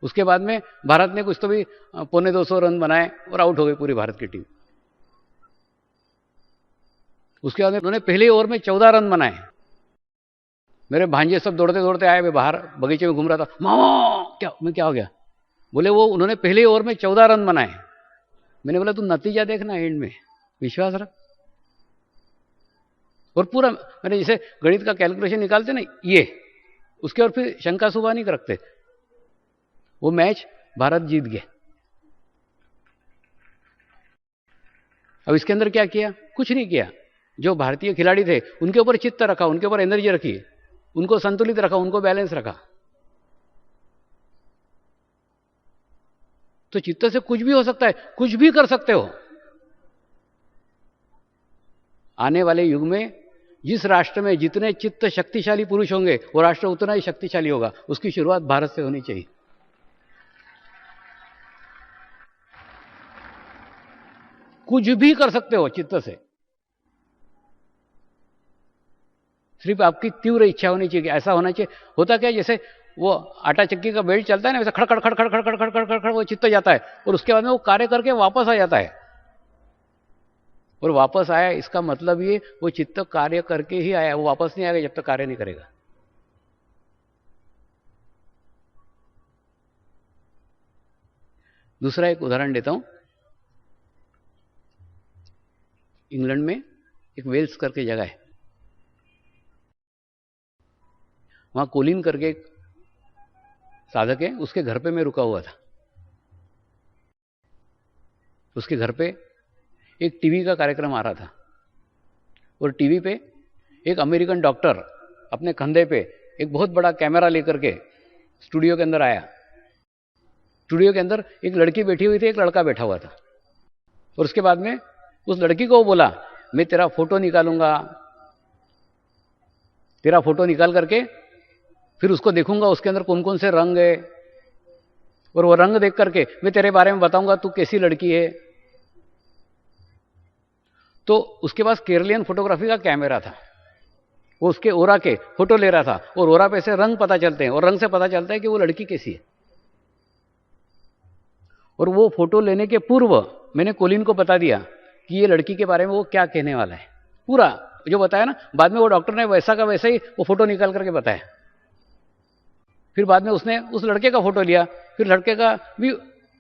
उसके बाद में भारत ने कुछ तो भी 250 रन बनाए और आउट हो गई पूरी भारत की टीम। उसके बाद में उन्होंने पहले ओवर में 14 रन बनाए। मेरे भांजे सब दौड़ते दौड़ते आए, मैं बाहर बगीचे में घूम रहा था, मामा क्या हो गया? बोले वो उन्होंने पहले ओवर में 14 रन बनाए। मैंने बोला तू नतीजा देखना एंड में, विश्वास रख। और पूरा मैंने जैसे गणित का कैलकुलेशन निकालते ना ये, उसके और फिर शंका सुबह नहीं रखते। वो मैच भारत जीत गया। अब इसके अंदर क्या किया? कुछ नहीं किया। जो भारतीय खिलाड़ी थे उनके ऊपर चित्त रखा, उनके ऊपर एनर्जी रखी, उनको संतुलित रखा, उनको बैलेंस रखा। तो चित्त से कुछ भी हो सकता है, कुछ भी कर सकते हो। आने वाले युग में जिस राष्ट्र में जितने चित्त शक्तिशाली पुरुष होंगे वो राष्ट्र उतना ही शक्तिशाली होगा। उसकी शुरुआत भारत से होनी चाहिए। कुछ भी कर सकते हो चित्त से, सिर्फ आपकी तीव्र इच्छा होनी चाहिए। ऐसा होना चाहिए। होता क्या, जैसे वो आटा चक्की का बेल्ट चलता है ना, वैसे खड़ खड़ खड़ खड़ खड़ खड़ खड़ खड़ खड़ वो चित्त जाता है और उसके बाद में वो कार्य करके वापस आ जाता है। और वापस आया इसका मतलब ये वो चित्त कार्य करके ही आया, वो वापस नहीं आएगा जब तक कार्य नहीं करेगा। दूसरा एक उदाहरण देता हूं। इंग्लैंड में एक वेल्स करके जगह है, वहां कोलिन करके एक साधक है, उसके घर पे मैं रुका हुआ था। उसके घर पे एक टीवी का कार्यक्रम आ रहा था और टीवी पे एक अमेरिकन डॉक्टर अपने कंधे पे एक बहुत बड़ा कैमरा लेकर के स्टूडियो के अंदर आया। स्टूडियो के अंदर एक लड़की बैठी हुई थी, एक लड़का बैठा हुआ था। और उसके बाद में उस लड़की को वो बोला, मैं तेरा फोटो निकालूंगा, तेरा फोटो निकाल करके फिर उसको देखूंगा उसके अंदर कौन कौन से रंग है, और वो रंग देख करके मैं तेरे बारे में बताऊंगा तू कैसी लड़की है। तो उसके पास केरलियन फोटोग्राफी का कैमरा था, वो उसके ओरा के फोटो ले रहा था और ओरा पे से रंग पता चलते हैं और रंग से पता चलता है कि वो लड़की कैसी है। और वो फोटो लेने के पूर्व मैंने कोलिन को बता दिया कि ये लड़की के बारे में वो क्या कहने वाला है, पूरा जो बताया ना। बाद में वो डॉक्टर ने वैसा का वैसा ही वो फोटो निकाल करके बताया। फिर बाद में उसने उस लड़के का फोटो लिया, फिर लड़के का भी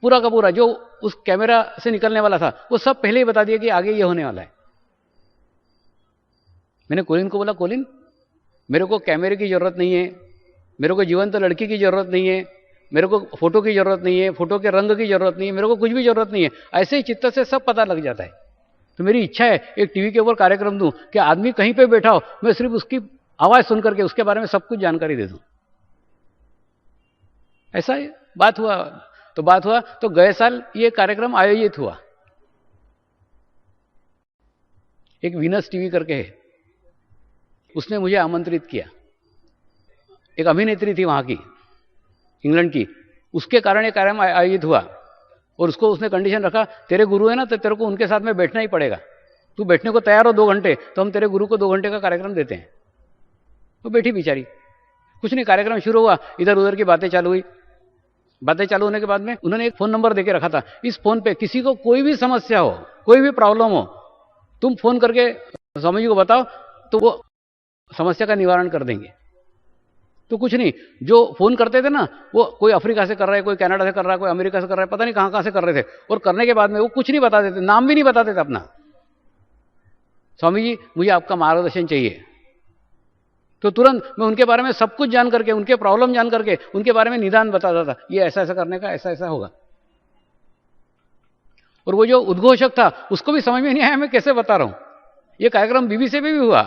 पूरा का पूरा जो उस कैमरा से निकलने वाला था वो सब पहले ही बता दिया कि आगे ये होने वाला है। मैंने कोलिन को बोला, कोलिन मेरे को कैमरे की जरूरत नहीं है, मेरे को जीवंत लड़की की जरूरत नहीं है, मेरे को फोटो की जरूरत नहीं है, फोटो के रंग की जरूरत नहीं है, मेरे को कुछ भी जरूरत नहीं है। ऐसे ही चित्त से सब पता लग जाता है। तो मेरी इच्छा है एक टीवी के ऊपर कार्यक्रम दूं कि आदमी कहीं पे बैठा हो, मैं सिर्फ उसकी आवाज सुन करके उसके बारे में सब कुछ जानकारी दे दूं। ऐसा बात हुआ। तो गए साल ये कार्यक्रम आयोजित हुआ। एक वीनस टीवी करके है, उसने मुझे आमंत्रित किया। एक अभिनेत्री थी वहां की, इंग्लैंड की, उसके कारण ये कार्यक्रम आयोजित हुआ। और उसको उसने कंडीशन रखा, तेरे गुरु है ना तो तेरे को उनके साथ में बैठना ही पड़ेगा, तू बैठने को तैयार हो 2 घंटे तो हम तेरे गुरु को 2 घंटे का कार्यक्रम देते हैं। वो बैठी बेचारी, कुछ नहीं, कार्यक्रम शुरू हुआ, इधर उधर की बातें चालू हुई। बातें चालू होने के बाद में उन्होंने एक फोन नंबर देके रखा था, इस फोन पे किसी को कोई भी समस्या हो, कोई भी प्रॉब्लम हो, तुम फोन करके स्वामी जी को बताओ तो वो समस्या का निवारण कर देंगे। तो कुछ नहीं, जो फोन करते थे ना वो कोई अफ्रीका से कर रहा है, कोई कनाडा से कर रहा है, कोई अमेरिका से कर रहा है, पता नहीं कहां कहां से कर रहे थे। और करने के बाद में वो कुछ नहीं बताते थे, नाम भी नहीं बताते थे अपना। स्वामी जी मुझे आपका मार्गदर्शन चाहिए। तो तुरंत मैं उनके बारे में सब कुछ जान करके, उनके प्रॉब्लम जान करके उनके बारे में निदान बताता था, ये ऐसा ऐसा करने का, ऐसा ऐसा होगा। और वो जो उद्घोषक था उसको भी समझ में नहीं आया मैं कैसे बता रहा हूं। ये कार्यक्रम बीबीसी पे भी हुआ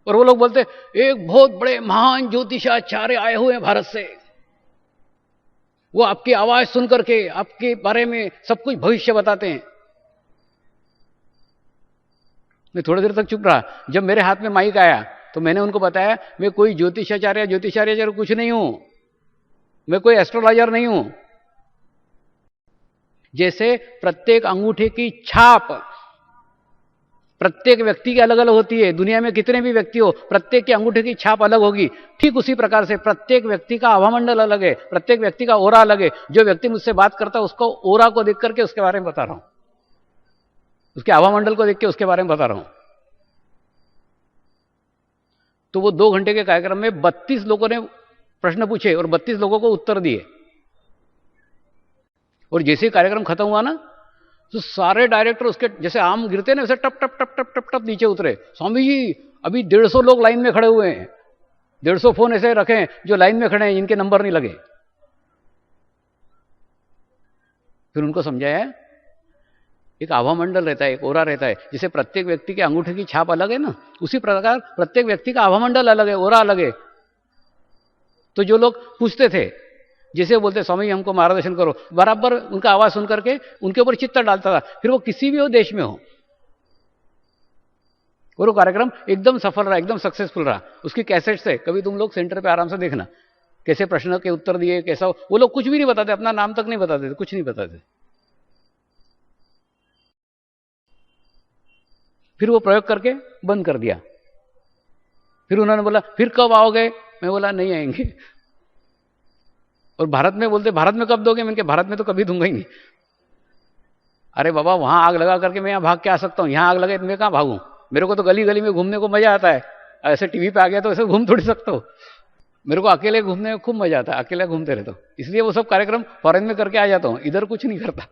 और वो लोग बोलते एक बहुत बड़े महान ज्योतिषाचार्य आए हुए हैं भारत से, वो आपकी आवाज सुन करके आपके बारे में सब कुछ भविष्य बताते हैं। मैं थोड़ी देर तक चुप रहा। जब मेरे हाथ में माइक आया तो मैंने उनको बताया मैं कोई ज्योतिषाचार्य कुछ नहीं हूं, मैं कोई एस्ट्रोलॉजर नहीं हूं। जैसे प्रत्येक अंगूठे की छाप प्रत्येक व्यक्ति की अलग अलग होती है, दुनिया में कितने भी व्यक्ति हो प्रत्येक के अंगूठे की छाप अलग होगी, ठीक उसी प्रकार से प्रत्येक व्यक्ति का आभामंडल अलग है, प्रत्येक व्यक्ति का ओरा अलग है। जो व्यक्ति मुझसे बात करता है उसको ओरा को देख करके उसके बारे में बता रहा हूं, उसके आभामंडल को देख के उसके बारे में बता रहा हूं। तो वो 2 घंटे के कार्यक्रम में 32 लोगों ने प्रश्न पूछे और 32 लोगों को उत्तर दिए। और जैसे ही कार्यक्रम खत्म हुआ ना, तो सारे डायरेक्टर उसके जैसे आम गिरते ना, वैसे टप टप टप टप टप टप नीचे उतरे। स्वामी जी अभी 150 लोग लाइन में खड़े हुए हैं, 150 फोन ऐसे रखे हैं जो लाइन में खड़े हैं, इनके नंबर नहीं लगे। फिर उनको समझाया, एक आभा मंडल रहता है, एक ओरा रहता है। जैसे प्रत्येक व्यक्ति के अंगूठे की छाप अलग है ना, उसी प्रकार प्रत्येक व्यक्ति का आभा मंडल अलग है, ओरा अलग है। तो जो लोग पूछते थे, जैसे बोलते स्वामी जी हमको मार्गदर्शन करो, बराबर उनका आवाज सुन करके उनके ऊपर चित्त डालता था। फिर वो किसी भी हो देश में हो, और वो कार्यक्रम एकदम सफल रहा, एकदम सक्सेसफुल रहा। उसकी कैसेट्स है, कभी तुम लोग सेंटर पे आराम से देखना, कैसे प्रश्न के उत्तर दिए, कैसा। वो लोग कुछ भी नहीं बताते, अपना नाम तक नहीं बताते थे, कुछ नहीं बताते। फिर वो प्रयोग करके बंद कर दिया। फिर उन्होंने बोला फिर कब आओगे? मैं बोला नहीं आएंगे। और भारत में बोलते भारत में कब दोगे? मैंने कहा भारत में तो कभी दूंगा ही नहीं। अरे बाबा वहां आग लगा करके मैं यहाँ भाग के आ सकता हूँ, यहाँ आग लगे तो मैं कहाँ भागूं? मेरे को तो गली गली में घूमने को मजा आता है। ऐसे टीवी पे आ गया तो ऐसे घूम थोड़ी सकता हूँ। मेरे को अकेले घूमने में खूब मजा आता है, अकेले घूमते रहता हूँ। इसलिए वो सब कार्यक्रम फॉरेन में करके आ जाता हूँ, इधर कुछ नहीं करता।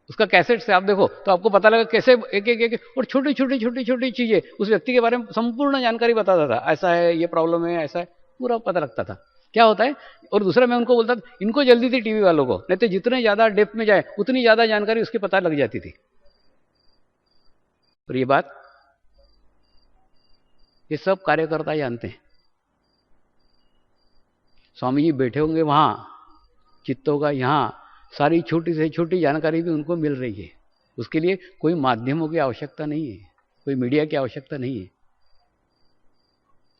उसका कैसेट से आप देखो तो आपको पता लगा कैसे एक एक एक और छोटी छोटी छोटी छोटी चीजें उस व्यक्ति के बारे में संपूर्ण जानकारी बताता था। ऐसा है, ये प्रॉब्लम है, ऐसा है, पूरा पता लगता था क्या होता है। और दूसरा मैं उनको बोलता था, इनको जल्दी थी टीवी वालों को, नहीं तो जितने ज्यादा डेप्थ में जाए उतनी ज्यादा जानकारी उसकी पता लग जाती थी। और ये बात ये सब कार्यकर्ता जानते हैं। स्वामी जी बैठे होंगे वहां, चित्तों का यहां, सारी छोटी से छोटी जानकारी भी उनको मिल रही है। उसके लिए कोई माध्यमों की आवश्यकता नहीं है, कोई मीडिया की आवश्यकता नहीं है।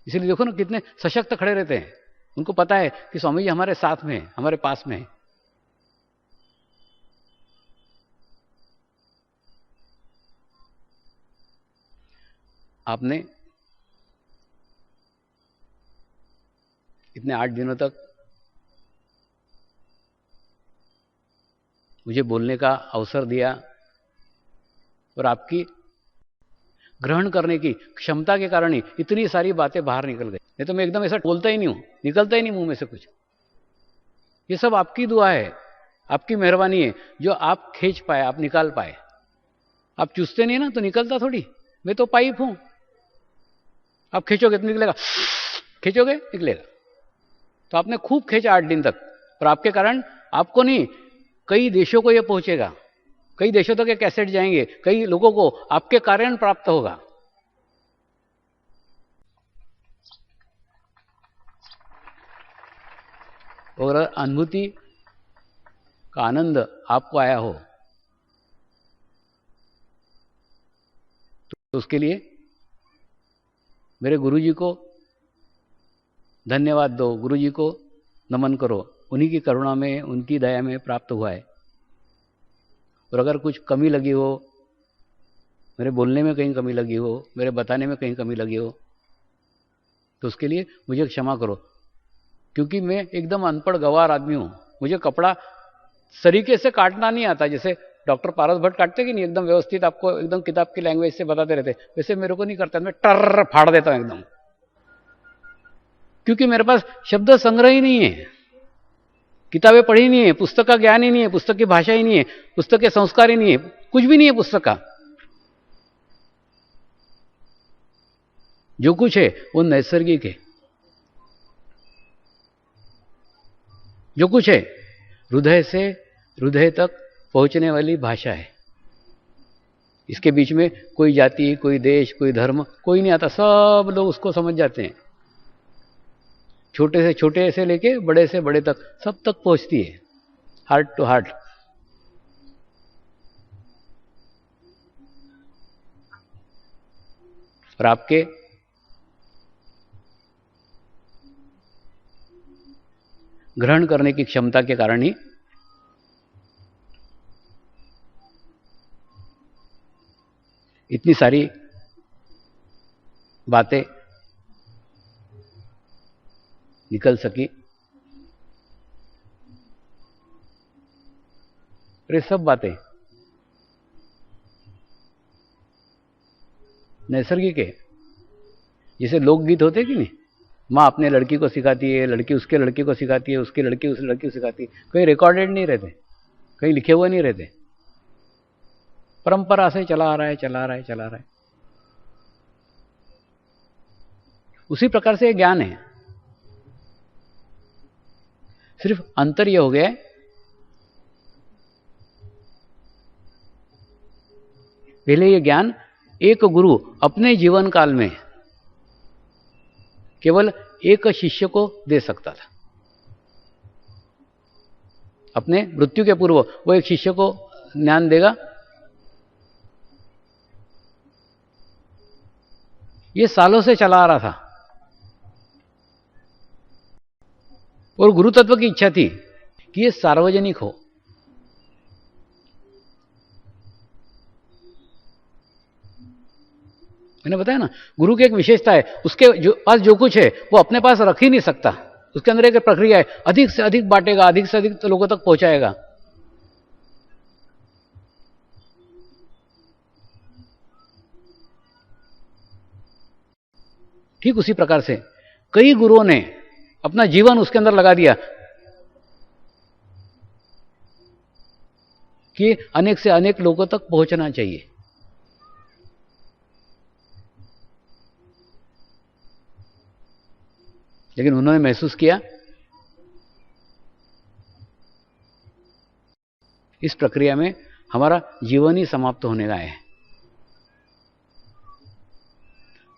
इसलिए देखो ना कितने सशक्त खड़े रहते हैं। उनको पता है कि स्वामी जी हमारे साथ में है, हमारे पास में है। आपने इतने 8 दिनों तक मुझे बोलने का अवसर दिया और आपकी ग्रहण करने की क्षमता के कारण ही इतनी सारी बातें बाहर निकल गई। नहीं तो मैं एकदम ऐसा बोलता ही नहीं हूं, निकलता ही नहीं मुंह में से कुछ। ये सब आपकी दुआ है, आपकी मेहरबानी है, जो आप खींच पाए, आप निकाल पाए। आप चूसते नहीं ना तो निकलता थोड़ी। मैं तो पाइप हूं, आप खींचोगे तो निकलेगा, खींचोगे निकलेगा। तो आपने खूब खींचा 8 दिन तक, और आपके कारण आपको नहीं, कई देशों को यह पहुंचेगा, कई देशों तक ये कैसेट जाएंगे, कई लोगों को आपके कारण प्राप्त होगा। और अनुभूति का आनंद आपको आया हो तो उसके लिए मेरे गुरुजी को धन्यवाद दो, गुरुजी को नमन करो। उन्हीं की करुणा में, उनकी दया में प्राप्त हुआ है। और अगर कुछ कमी लगी हो, मेरे बोलने में कहीं कमी लगी हो, मेरे बताने में कहीं कमी लगी हो, तो उसके लिए मुझे क्षमा करो। क्योंकि मैं एकदम अनपढ़ गंवार आदमी हूं। मुझे कपड़ा सरीके से काटना नहीं आता, जैसे डॉक्टर पारस भट्ट काटते कि नहीं, एकदम व्यवस्थित आपको एकदम किताब की लैंग्वेज से बताते रहते, वैसे मेरे को नहीं करता। मैं टर फाड़ देता हूं एकदम, क्योंकि मेरे पास शब्द संग्रह ही नहीं है, किताबें पढ़ी नहीं है, पुस्तक का ज्ञान ही नहीं है, पुस्तक की भाषा ही नहीं है, पुस्तक के संस्कार ही नहीं है, कुछ भी नहीं है पुस्तक का। जो कुछ है वो नैसर्गिक है। जो कुछ है हृदय से हृदय तक पहुंचने वाली भाषा है। इसके बीच में कोई जाति, कोई देश, कोई धर्म कोई नहीं आता, सब लोग उसको समझ जाते हैं। छोटे से छोटे से लेके बड़े से बड़े तक सब तक पहुंचती है, हार्ट टू हार्ट। और आपके ग्रहण करने की क्षमता के कारण ही इतनी सारी बातें निकल सकी। ये सब बातें नैसर्गिक है। जैसे लोकगीत होते कि नहीं, माँ अपने लड़की को सिखाती है, लड़की उसके लड़के को सिखाती है, उसकी लड़की उस लड़की को सिखाती है, कहीं रिकॉर्डेड नहीं रहते, कहीं लिखे हुए नहीं रहते, परंपरा से चला आ रहा है, चला आ रहा है, चला आ रहा है। उसी प्रकार से ज्ञान है, सिर्फ अंतर यह हो गया है पहले ये ज्ञान एक गुरु अपने जीवन काल में केवल एक शिष्य को दे सकता था। अपने मृत्यु के पूर्व वो एक शिष्य को ज्ञान देगा। ये सालों से चला आ रहा था और गुरु तत्व की इच्छा थी कि ये सार्वजनिक हो। मैंने बताया ना, गुरु की एक विशेषता है, उसके पास जो कुछ है वो अपने पास रख ही नहीं सकता। उसके अंदर एक प्रक्रिया है, अधिक से अधिक बांटेगा, अधिक से अधिक लोगों तक पहुंचाएगा। ठीक उसी प्रकार से कई गुरुओं ने अपना जीवन उसके अंदर लगा दिया कि अनेक से अनेक लोगों तक पहुंचना चाहिए। लेकिन उन्होंने महसूस किया इस प्रक्रिया में हमारा जीवन ही समाप्त होने का है।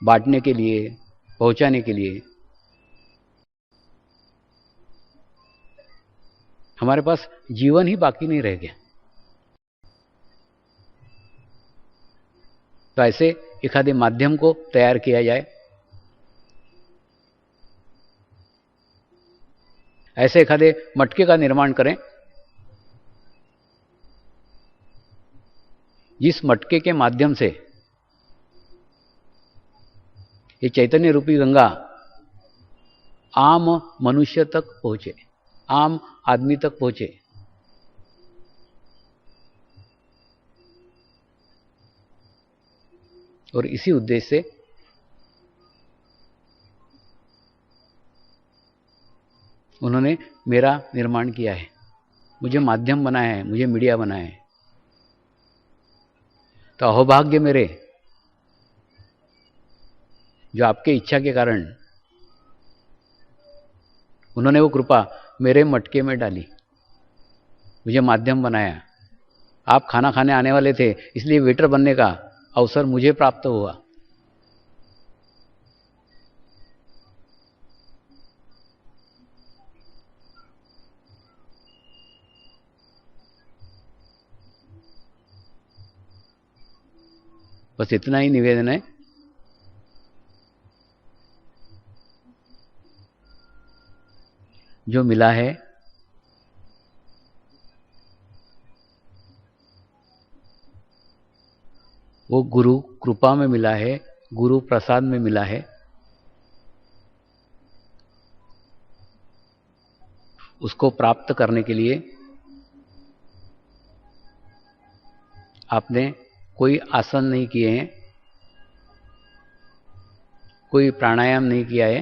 बांटने के लिए, पहुंचाने के लिए हमारे पास जीवन ही बाकी नहीं रह गया। तो ऐसे एखादे माध्यम को तैयार किया जाए, ऐसे एखादे मटके का निर्माण करें जिस मटके के माध्यम से ये चैतन्य रूपी गंगा आम मनुष्य तक पहुंचे, आम आदमी तक पहुंचे। और इसी उद्देश्य से उन्होंने मेरा निर्माण किया है, मुझे माध्यम बनाया है, मुझे मीडिया बनाया है। तो अहोभाग्य मेरे जो आपके इच्छा के कारण उन्होंने वो कृपा मेरे मटके में डाली, मुझे माध्यम बनाया। आप खाना खाने आने वाले थे, इसलिए वेटर बनने का अवसर मुझे प्राप्त हुआ। बस इतना ही निवेदन है। जो मिला है वो गुरु कृपा में मिला है, गुरु प्रसाद में मिला है। उसको प्राप्त करने के लिए आपने कोई आसन नहीं किए हैं, कोई प्राणायाम नहीं किया है,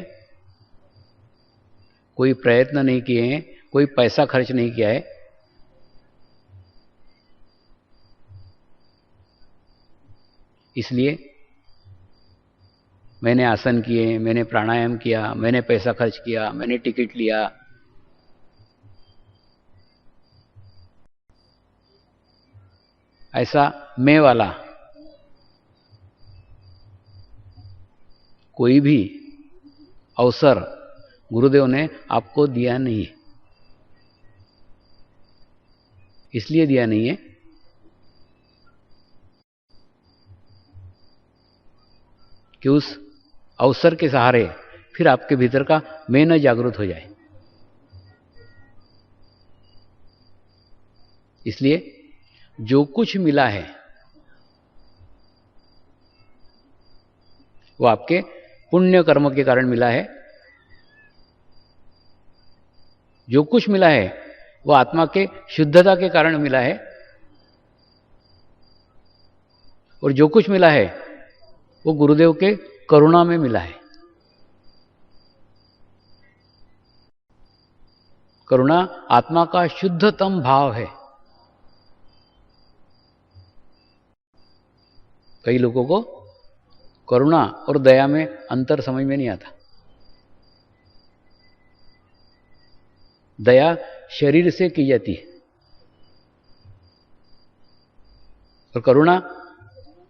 कोई प्रयत्न नहीं किए हैं, कोई पैसा खर्च नहीं किया है। इसलिए मैंने आसन किए, मैंने प्राणायाम किया, मैंने पैसा खर्च किया, मैंने टिकट लिया। ऐसा मैं वाला कोई भी अवसर गुरुदेव ने आपको दिया नहीं है। इसलिए दिया नहीं है कि उस अवसर के सहारे फिर आपके भीतर का मैं न जागृत हो जाए। इसलिए जो कुछ मिला है वो आपके पुण्य कर्म के कारण मिला है। जो कुछ मिला है वो आत्मा के शुद्धता के कारण मिला है। और जो कुछ मिला है वो गुरुदेव के करुणा में मिला है। करुणा आत्मा का शुद्धतम भाव है। कई लोगों को करुणा और दया में अंतर समझ में नहीं आता। दया शरीर से की जाती है और करुणा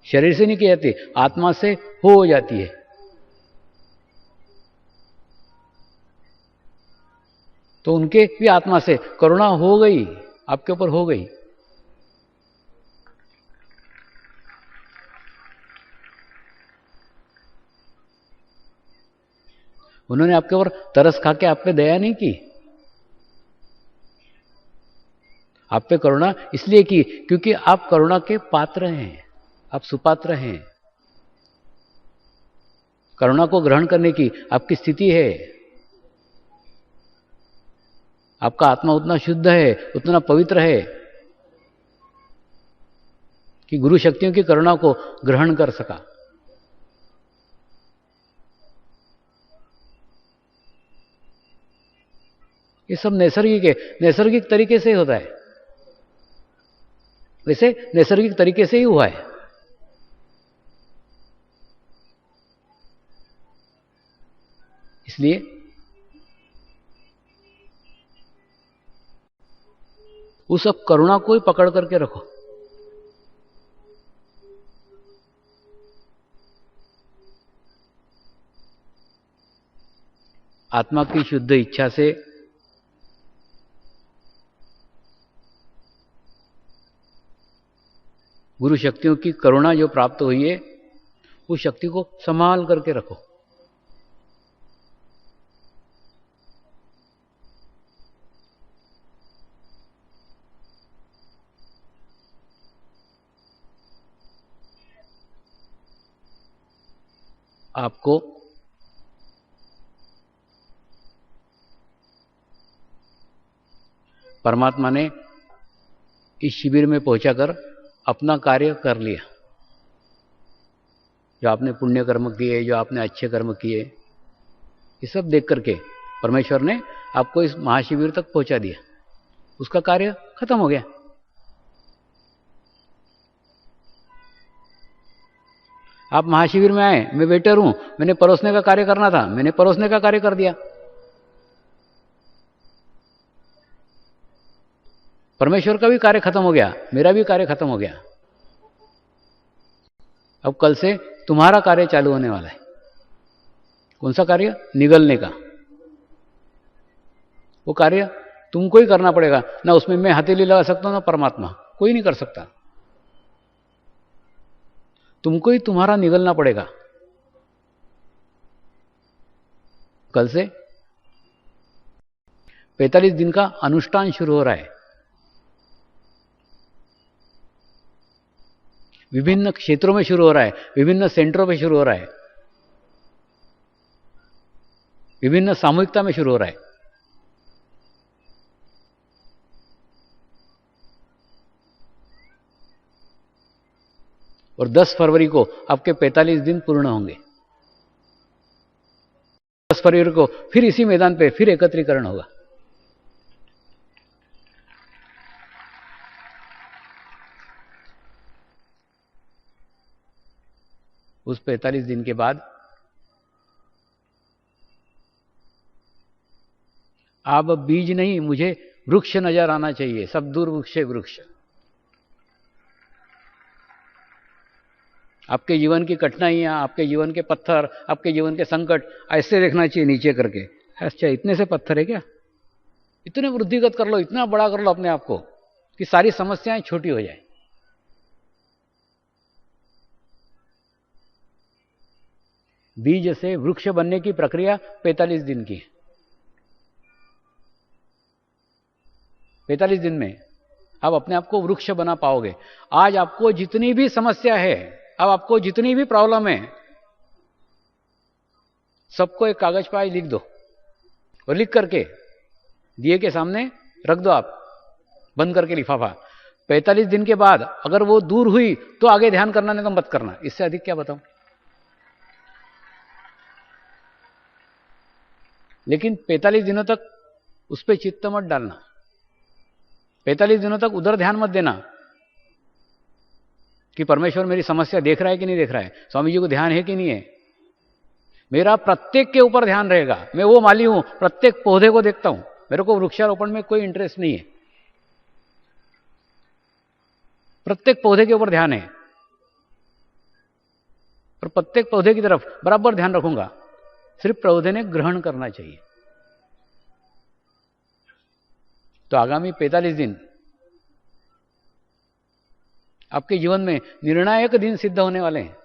शरीर से नहीं की जाती, आत्मा से हो जाती है। तो उनके भी आत्मा से करुणा हो गई, आपके ऊपर हो गई। उन्होंने आपके ऊपर तरस खा के आप पे दया नहीं की, आप पे करुणा इसलिए की क्योंकि आप करुणा के पात्र हैं, आप सुपात्र हैं। करुणा को ग्रहण करने की आपकी स्थिति है। आपका आत्मा उतना शुद्ध है, उतना पवित्र है कि गुरु शक्तियों की करुणा को ग्रहण कर सका। ये सब नैसर्गिक है, नैसर्गिक तरीके से होता है। वैसे नैसर्गिक तरीके से ही हुआ है। इसलिए उस सब करुणा को ही पकड़ करके रखो। आत्मा की शुद्ध इच्छा से गुरु शक्तियों की करुणा जो प्राप्त हुई है, उस शक्ति को संभाल करके रखो। आपको परमात्मा ने इस शिविर में पहुंचाकर अपना कार्य कर लिया। जो आपने पुण्य कर्म किए, जो आपने अच्छे कर्म किए, ये सब देख करके परमेश्वर ने आपको इस महाशिविर तक पहुंचा दिया। उसका कार्य खत्म हो गया। आप महाशिविर में आए, मैं वेटर हूं, मैंने परोसने का कार्य करना था, मैंने परोसने का कार्य कर दिया। परमेश्वर का भी कार्य खत्म हो गया, मेरा भी कार्य खत्म हो गया। अब कल से तुम्हारा कार्य चालू होने वाला है। कौन सा कार्य? निगलने का। वो कार्य तुमको ही करना पड़ेगा। ना उसमें मैं हथेली लगा सकता हूं, ना परमात्मा, कोई नहीं कर सकता। तुमको ही तुम्हारा निगलना पड़ेगा। कल से 45 दिन का अनुष्ठान शुरू हो रहा है। विभिन्न क्षेत्रों में शुरू हो रहा है, विभिन्न सेंटरों में शुरू हो रहा है, विभिन्न सामूहिकता में शुरू हो रहा है। और 10 फरवरी को आपके 45 दिन पूर्ण होंगे। 10 फरवरी को फिर इसी मैदान पे फिर एकत्रीकरण होगा। उस 45 दिन के बाद आप बीज नहीं, मुझे वृक्ष नजर आना चाहिए। सब दूर वृक्ष वृक्ष। आपके जीवन की कठिनाइयां, आपके जीवन के पत्थर, आपके जीवन के संकट ऐसे देखना चाहिए नीचे करके। अच्छा, इतने से पत्थर है क्या? इतने वृद्धिगत कर लो, इतना बड़ा कर लो अपने आप को कि सारी समस्याएं छोटी हो जाए। बीज से वृक्ष बनने की प्रक्रिया 45 दिन की है। 45 दिन में आप अपने आप को वृक्ष बना पाओगे। आज आपको जितनी भी समस्या है, अब आपको जितनी भी प्रॉब्लम है, सबको एक कागज पर आज लिख दो और लिख करके दिए के सामने रख दो। आप बंद करके लिफाफा। 45 दिन के बाद अगर वो दूर हुई तो आगे ध्यान करना, नहीं तो मत करना। इससे अधिक क्या बताऊं। लेकिन 45 दिनों तक उस पर चित्त मत डालना। 45 दिनों तक उधर ध्यान मत देना कि परमेश्वर मेरी समस्या देख रहा है कि नहीं देख रहा है, स्वामी जी को ध्यान है कि नहीं है। मेरा प्रत्येक के ऊपर ध्यान रहेगा। मैं वो माली हूं, प्रत्येक पौधे को देखता हूं। मेरे को वृक्षारोपण में कोई इंटरेस्ट नहीं है, प्रत्येक पौधे के ऊपर ध्यान है और प्रत्येक पौधे की तरफ बराबर ध्यान रखूंगा। सिर्फ पौधे ने ग्रहण करना चाहिए। तो आगामी 45 दिन आपके जीवन में निर्णायक दिन सिद्ध होने वाले हैं।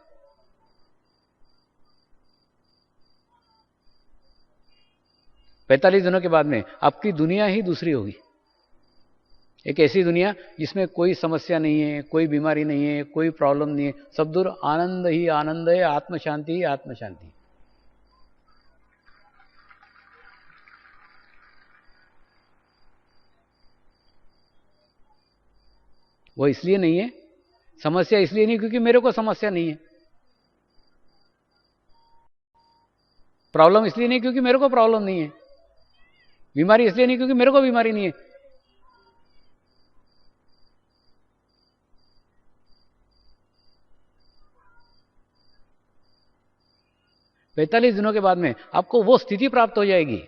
पैंतालीस दिनों के बाद में आपकी दुनिया ही दूसरी होगी। एक ऐसी दुनिया जिसमें कोई समस्या नहीं है, कोई बीमारी नहीं है, कोई प्रॉब्लम नहीं है, सब दूर आनंद ही आनंद है, आत्म शांति ही आत्म शांति। वो इसलिए नहीं है, समस्या इसलिए नहीं क्योंकि मेरे को समस्या नहीं है, प्रॉब्लम इसलिए नहीं क्योंकि मेरे को प्रॉब्लम नहीं है, बीमारी इसलिए नहीं क्योंकि मेरे को बीमारी नहीं है। पैंतालीस दिनों के बाद में आपको वो स्थिति प्राप्त हो जाएगी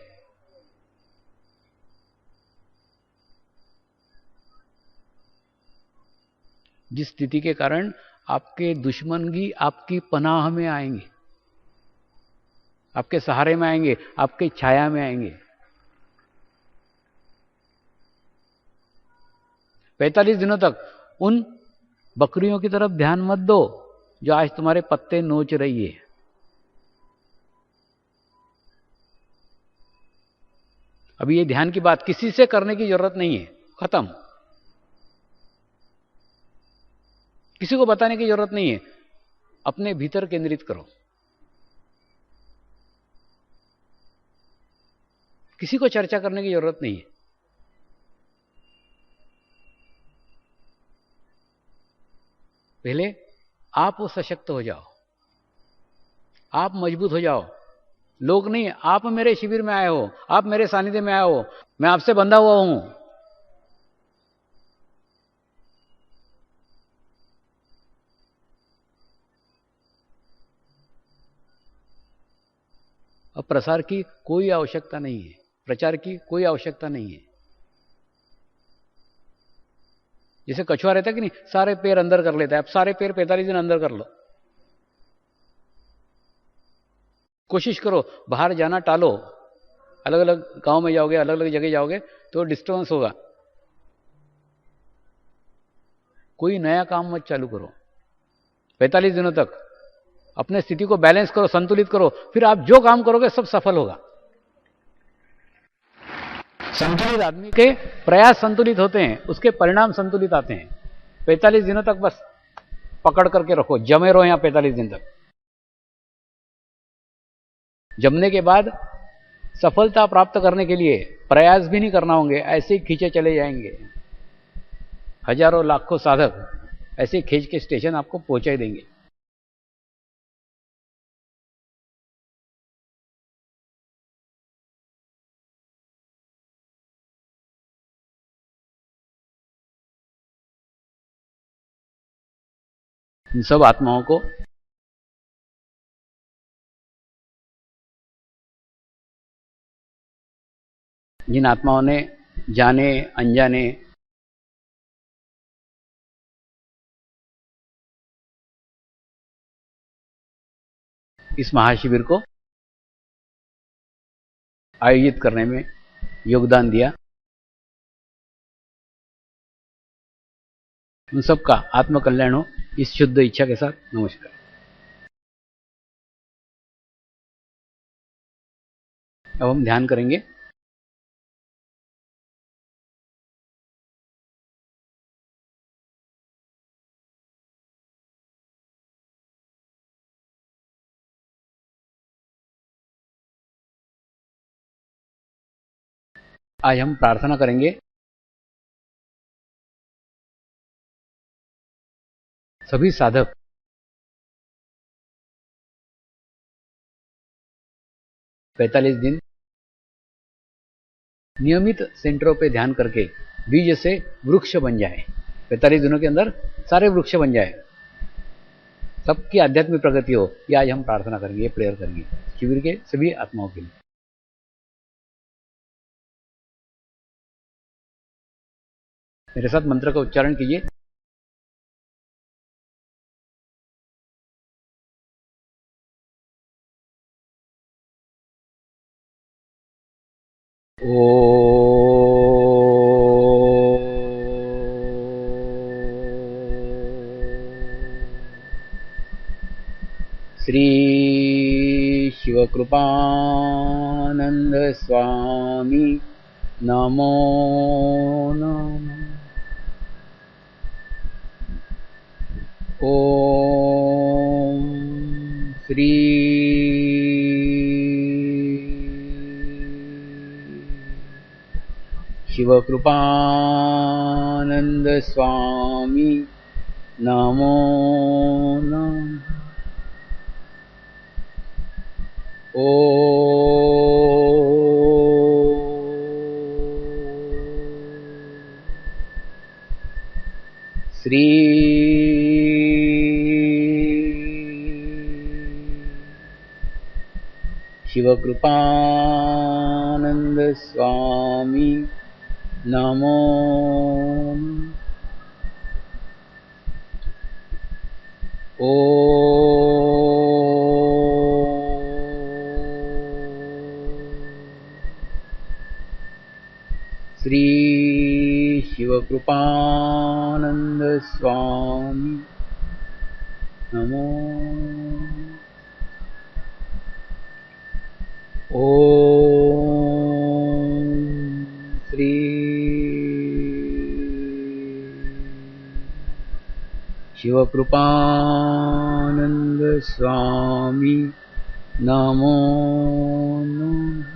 जिस स्थिति के कारण आपके दुश्मन भी आपकी पनाह में आएंगे, आपके सहारे में आएंगे, आपके छाया में आएंगे। 45 दिनों तक उन बकरियों की तरफ ध्यान मत दो जो आज तुम्हारे पत्ते नोच रही है। अभी ये ध्यान की बात किसी से करने की जरूरत नहीं है, खत्म। किसी को बताने की जरूरत नहीं है, अपने भीतर केंद्रित करो। किसी को चर्चा करने की जरूरत नहीं है। पहले आप वो सशक्त हो जाओ, आप मजबूत हो जाओ। लोग नहीं, आप मेरे शिविर में आए हो, आप मेरे सानिध्य में आए हो, मैं आपसे बंधा हुआ हूं। अब प्रसार की कोई आवश्यकता नहीं है, प्रचार की कोई आवश्यकता नहीं है। जैसे कछुआ रहता है कि नहीं, सारे पैर अंदर कर लेता है। अब सारे पैर 45 दिन अंदर कर लो। कोशिश करो बाहर जाना टालो। अलग अलग गांव में जाओगे, अलग अलग जगह जाओगे तो डिस्टर्बेंस होगा। कोई नया काम मत चालू करो। 45 दिनों तक अपने स्थिति को बैलेंस करो, संतुलित करो, फिर आप जो काम करोगे सब सफल होगा। संतुलित आदमी के प्रयास संतुलित होते हैं, उसके परिणाम संतुलित आते हैं। 45 दिनों तक बस पकड़ करके रखो, जमे रहो यहां 45 दिन तक। जमने के बाद सफलता प्राप्त करने के लिए प्रयास भी नहीं करना होंगे, ऐसे ही खींचे चले जाएंगे। हजारों लाखों साधक ऐसे खींच के स्टेशन आपको पहुंचा ही देंगे। इन सब आत्माओं को जिन आत्माओं ने जाने अनजाने इस महाशिविर को आयोजित करने में योगदान दिया, उन सबका आत्म कल्याण हो, इस शुद्ध इच्छा के साथ नमस्कार। अब हम ध्यान करेंगे। आज हम प्रार्थना करेंगे सभी साधक 45 दिन नियमित सेंटरों पे ध्यान करके बीज से वृक्ष बन जाए, 45 दिनों के अंदर सारे वृक्ष बन जाए, सबकी आध्यात्मिक प्रगति हो, ये आज हम प्रार्थना करेंगे, ये प्रेयर करेंगे शिविर के सभी आत्माओं के लिए। मेरे साथ मंत्र का उच्चारण कीजिए। श्री शिवकृपानंद स्वामी नमो नमः। ओम श्री शिवकृपानंद स्वामी नमो नमः। श्री शिवकृपानंद स्वामी नमो श्री शिवकृपानंद स्वामी नमो। ओम श्री शिवकृपानंद स्वामी नमो नमः।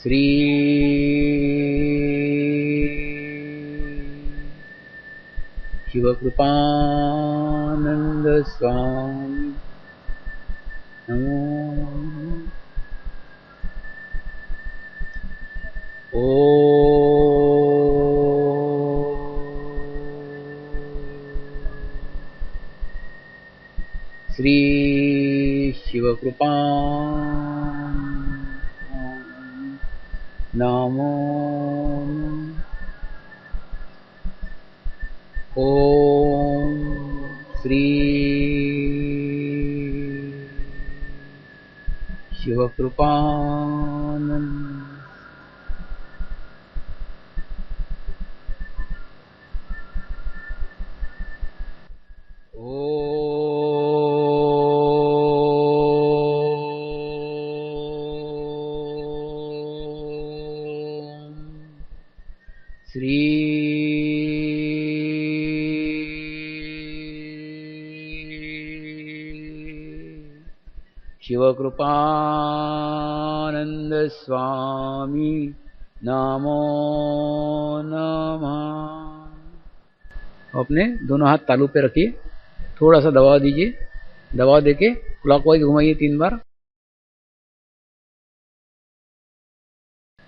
श्री शिवकृपानंद स्वामी नमो। श्री शिवकृपानंद नमो। ओम श्री शिवकृपानंद। श्री शिवकृपानंद स्वामी नमो नमः। अपने दोनों हाथ तालू पे रखिए, थोड़ा सा दबाव दीजिए, दबाव देके क्लॉकवाइज घुमाइए 3 बार।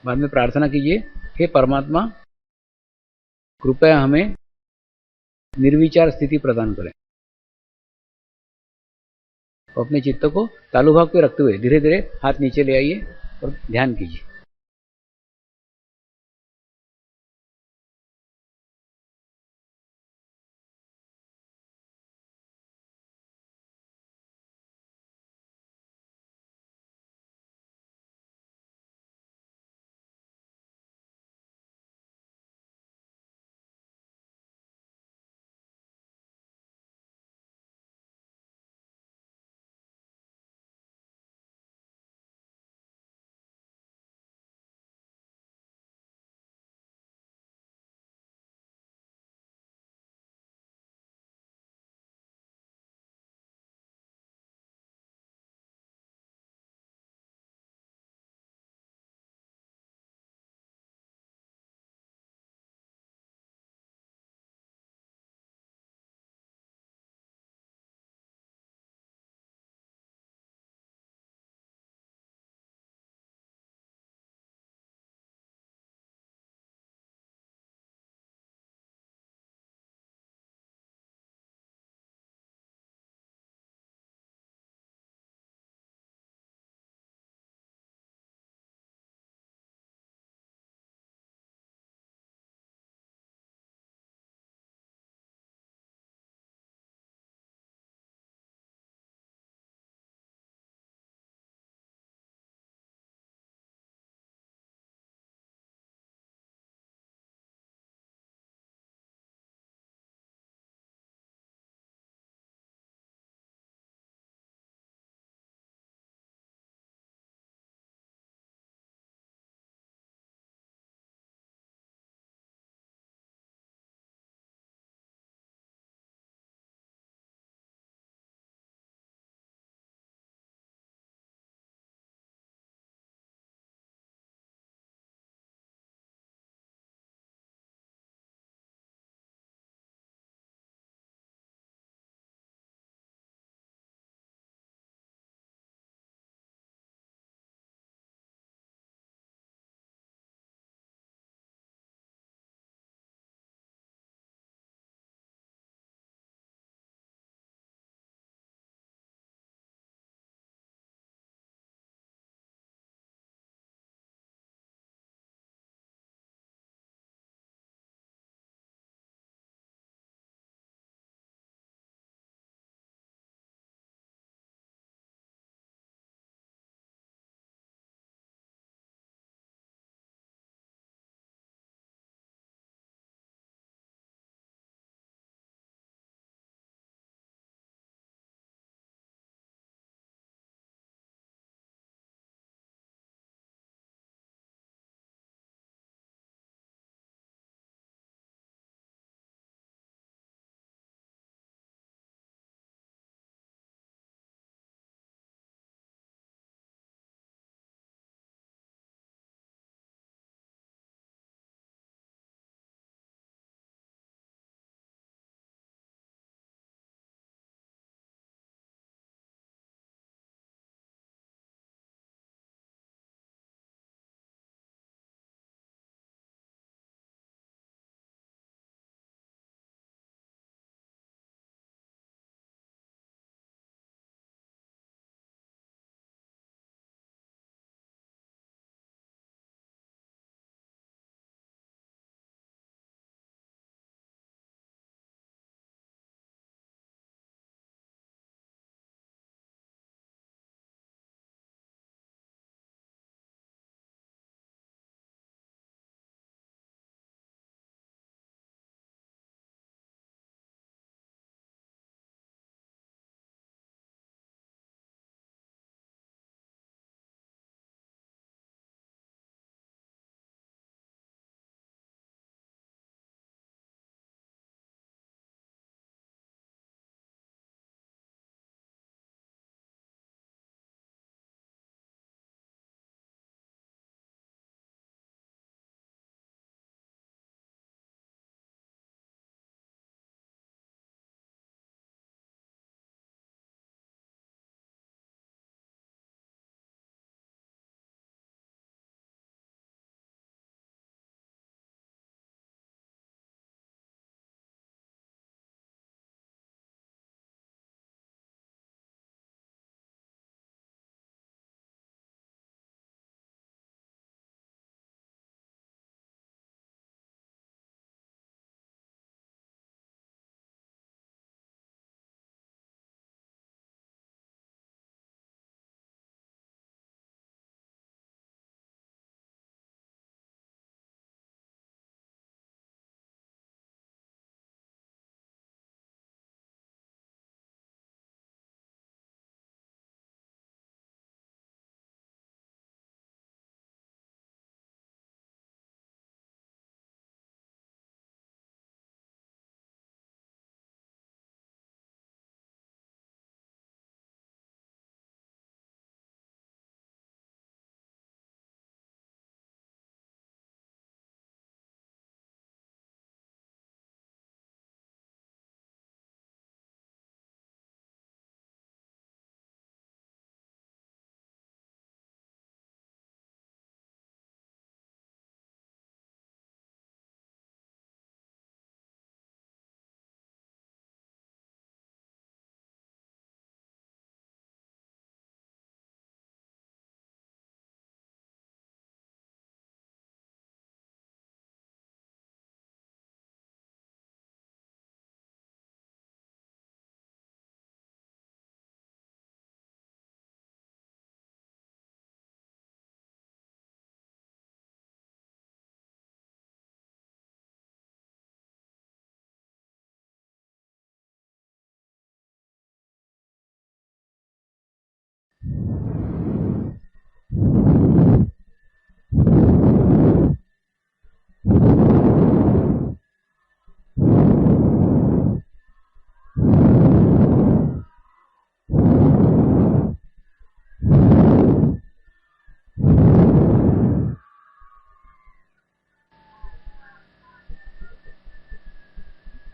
बाद में प्रार्थना कीजिए, हे परमात्मा कृपया हमें निर्विचार स्थिति प्रदान करें। अपने चित्त को तालु भाग पे रखते हुए धीरे धीरे हाथ नीचे ले आइए और ध्यान कीजिए।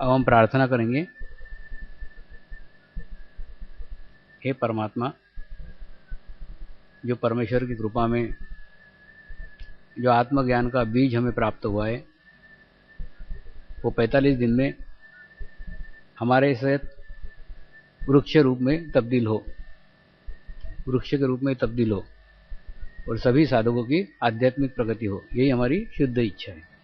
अब हम प्रार्थना करेंगे। हे परमात्मा, जो परमेश्वर की कृपा में जो आत्मज्ञान का बीज हमें प्राप्त हुआ है, वो 45 दिन में हमारे साथ वृक्ष रूप में तब्दील हो, वृक्ष के रूप में तब्दील हो और सभी साधकों की आध्यात्मिक प्रगति हो, यही हमारी शुद्ध इच्छा है।